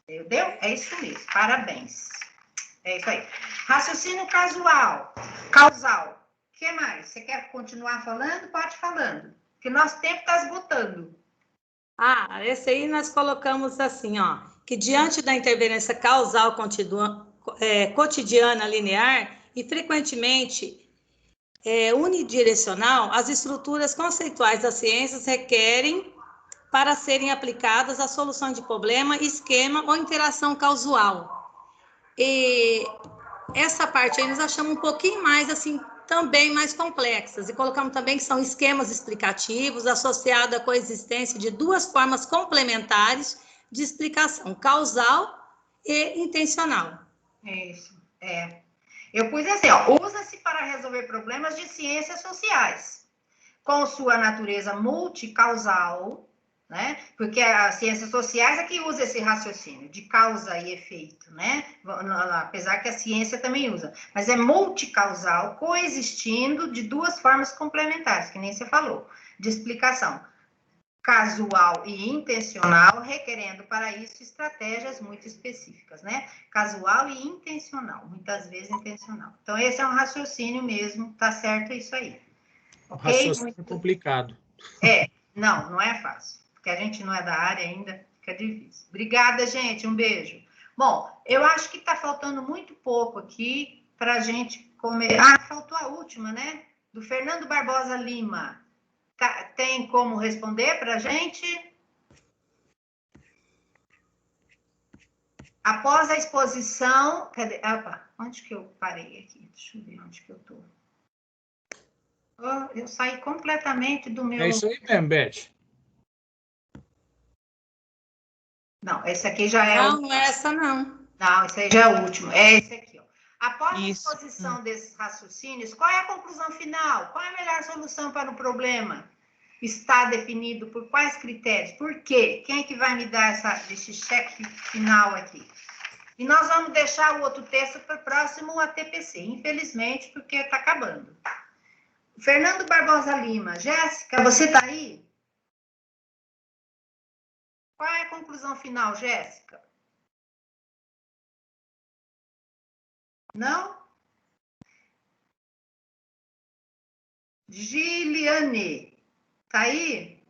entendeu? É isso mesmo, parabéns. É isso aí. Raciocínio causal. O que mais? Você quer continuar falando? Pode falando, porque nosso tempo está esgotando. Esse aí nós colocamos assim, que diante da interferência causal cotidiana linear e frequentemente unidirecional, as estruturas conceituais das ciências requerem para serem aplicadas a solução de problema, esquema ou interação causal. E essa parte aí nós achamos um pouquinho mais, assim, também mais complexas, e colocamos também que são esquemas explicativos associados à coexistência de duas formas complementares de explicação, causal e intencional. Isso, Eu pus assim, usa-se para resolver problemas de ciências sociais, com sua natureza multicausal, né? Porque as ciências sociais é que usa esse raciocínio de causa e efeito, né? Apesar que a ciência também usa, mas é multicausal, coexistindo de duas formas complementares, que nem você falou, de explicação, casual e intencional, requerendo para isso estratégias muito específicas, né? Casual e intencional, muitas vezes intencional. Então, esse é um raciocínio mesmo, tá certo isso aí. Okay? Raciocínio muito complicado. Não é fácil. Porque a gente não é da área ainda, fica difícil. Obrigada, gente, um beijo. Bom, eu acho que está faltando muito pouco aqui para a gente comer. Faltou a última, né? Do Fernando Barbosa Lima. Tem como responder para a gente? Após a exposição... Cadê? Onde que eu parei aqui? Deixa eu ver onde que eu estou. Eu saí completamente do meu... É isso aí mesmo, Beth. Não, esse aqui já é... Não é essa, não. Não, esse aí já é o último. É esse aqui, Após a exposição desses raciocínios, qual é a conclusão final? Qual é a melhor solução para o problema? Está definido por quais critérios? Por quê? Quem é que vai me dar esse cheque final aqui? E nós vamos deixar o outro texto para o próximo ATPC, infelizmente, porque está acabando. Fernando Barbosa Lima. Jéssica, você está aí? Qual é a conclusão final, Jéssica? Não? Giliane, tá aí?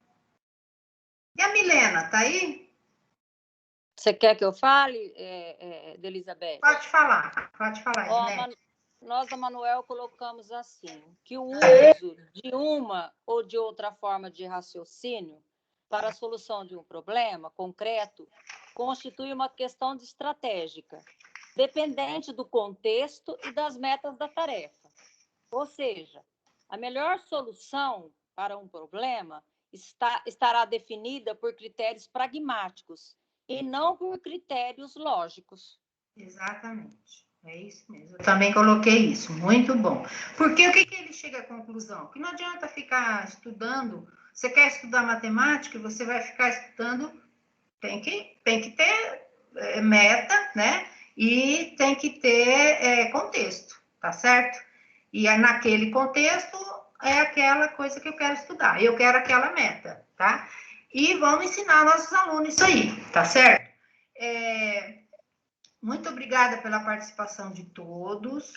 E a Milena, tá aí? Você quer que eu fale, Elizabeth? Pode falar, Ginete. Nós, da Manuel, colocamos assim, que o uso de uma ou de outra forma de raciocínio para a solução de um problema concreto constitui uma questão estratégica, dependente do contexto e das metas da tarefa. Ou seja, a melhor solução para um problema estará definida por critérios pragmáticos e não por critérios lógicos. Exatamente. É isso mesmo. Eu também coloquei isso. Muito bom. Porque o que ele chega à conclusão? Que não adianta ficar estudando. Você quer estudar matemática, você vai ficar estudando, tem que ter meta, né? E tem que ter contexto, tá certo? E naquele contexto é aquela coisa que eu quero estudar. Eu quero aquela meta, tá? E vamos ensinar nossos alunos isso aí, tá certo? Muito obrigada pela participação de todos.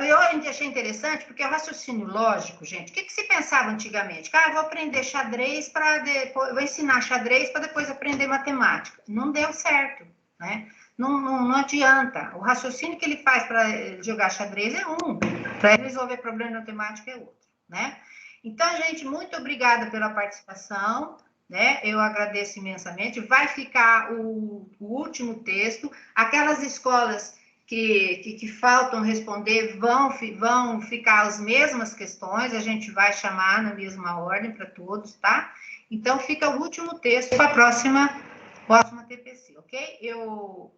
Eu achei interessante, porque o raciocínio lógico, gente, o que se pensava antigamente? Eu vou aprender xadrez para depois, vou ensinar xadrez para depois aprender matemática. Não deu certo, né? Não adianta. O raciocínio que ele faz para jogar xadrez é um, para resolver problema de matemática é outro, né? Então, gente, muito obrigada pela participação, né? Eu agradeço imensamente. Vai ficar o último texto. Aquelas escolas que faltam responder vão ficar as mesmas questões, a gente vai chamar na mesma ordem para todos, tá? Então, fica o último texto para a próxima TPC, ok? Eu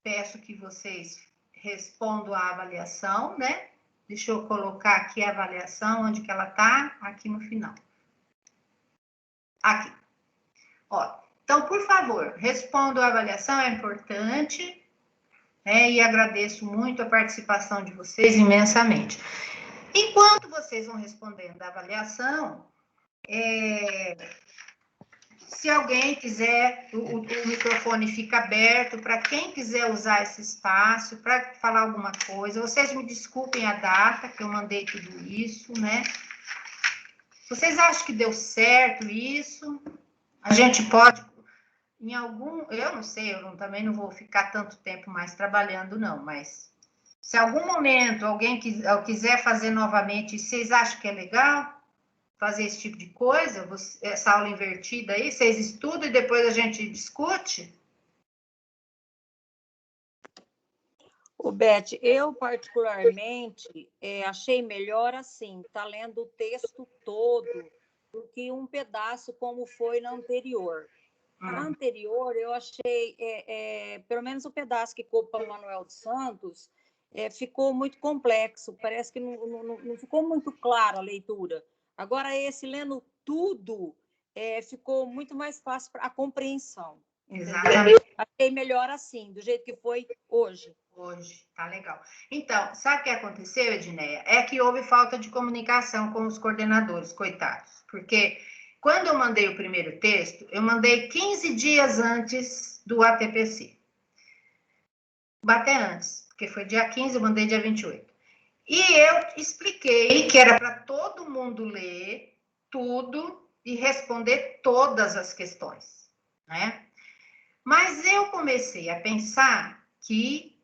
peço que vocês respondam a avaliação, né? Deixa eu colocar aqui a avaliação, onde que ela está? Aqui no final. Aqui. Então, por favor, respondam a avaliação, é importante, né? E agradeço muito a participação de vocês imensamente. Enquanto vocês vão respondendo a avaliação, se alguém quiser, o microfone fica aberto para quem quiser usar esse espaço para falar alguma coisa. Vocês me desculpem a data que eu mandei tudo isso, né? Vocês acham que deu certo isso? A gente pode, em algum... Eu não sei, também não vou ficar tanto tempo mais trabalhando, não, mas se algum momento alguém quiser fazer novamente, vocês acham que é legal fazer esse tipo de coisa? Essa aula invertida aí, vocês estudam e depois a gente discute? O Beth, eu particularmente achei melhor assim, tá lendo o texto todo, do que um pedaço como foi na anterior. Na anterior, eu achei, pelo menos o pedaço que coube para o Manuel dos Santos, ficou muito complexo, parece que não ficou muito clara a leitura. Agora, esse lendo tudo, ficou muito mais fácil para a compreensão. Exatamente. Achei melhor assim, do jeito que foi hoje. Hoje, tá legal. Então, sabe o que aconteceu, Edneia? É que houve falta de comunicação com os coordenadores, coitados. Porque quando eu mandei o primeiro texto, eu mandei 15 dias antes do ATPC. Até antes, porque foi dia 15, eu mandei dia 28. E eu expliquei que era para todo mundo ler tudo e responder todas as questões, né? Mas eu comecei a pensar que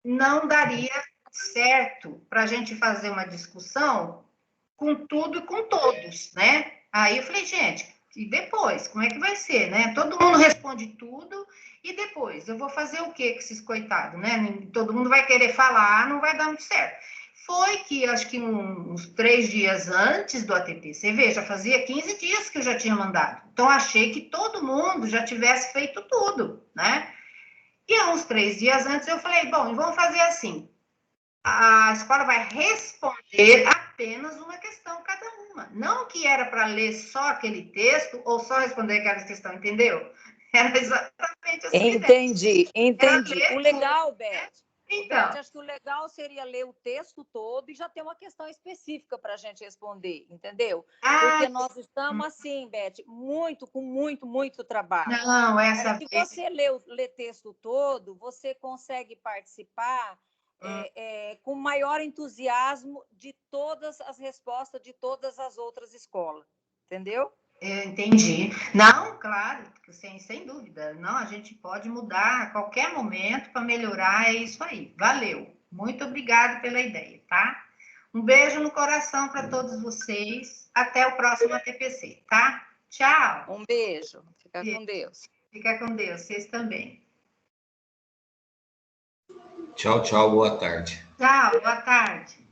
não daria certo para a gente fazer uma discussão com tudo e com todos, né? Aí eu falei, gente, e depois? Como é que vai ser, né? Todo mundo responde tudo e depois? Eu vou fazer o quê com esses coitados, né? Todo mundo vai querer falar, não vai dar muito certo. Foi que, acho que uns 3 dias antes do ATPC, veja, fazia 15 dias que eu já tinha mandado. Então, achei que todo mundo já tivesse feito tudo, né? E uns 3 dias antes eu falei, bom, vamos fazer assim. A escola vai responder apenas uma questão cada uma. Não que era para ler só aquele texto ou só responder aquela questão, entendeu? Era exatamente assim. Entendi. O legal, Beth, então, acho que o legal seria ler o texto todo e já ter uma questão específica para a gente responder, entendeu? Porque nós estamos assim, Beth, com muito trabalho. Não, essa vez... Se você lê texto todo, você consegue participar com maior entusiasmo de todas as respostas de todas as outras escolas, entendeu? Eu entendi. Não, claro, sem dúvida. Não, a gente pode mudar a qualquer momento para melhorar, é isso aí. Valeu. Muito obrigada pela ideia, tá? Um beijo no coração para todos vocês. Até o próximo ATPC, tá? Tchau. Um beijo. Fica com Deus. Fica com Deus. Vocês também. Tchau, tchau. Boa tarde. Tchau, boa tarde.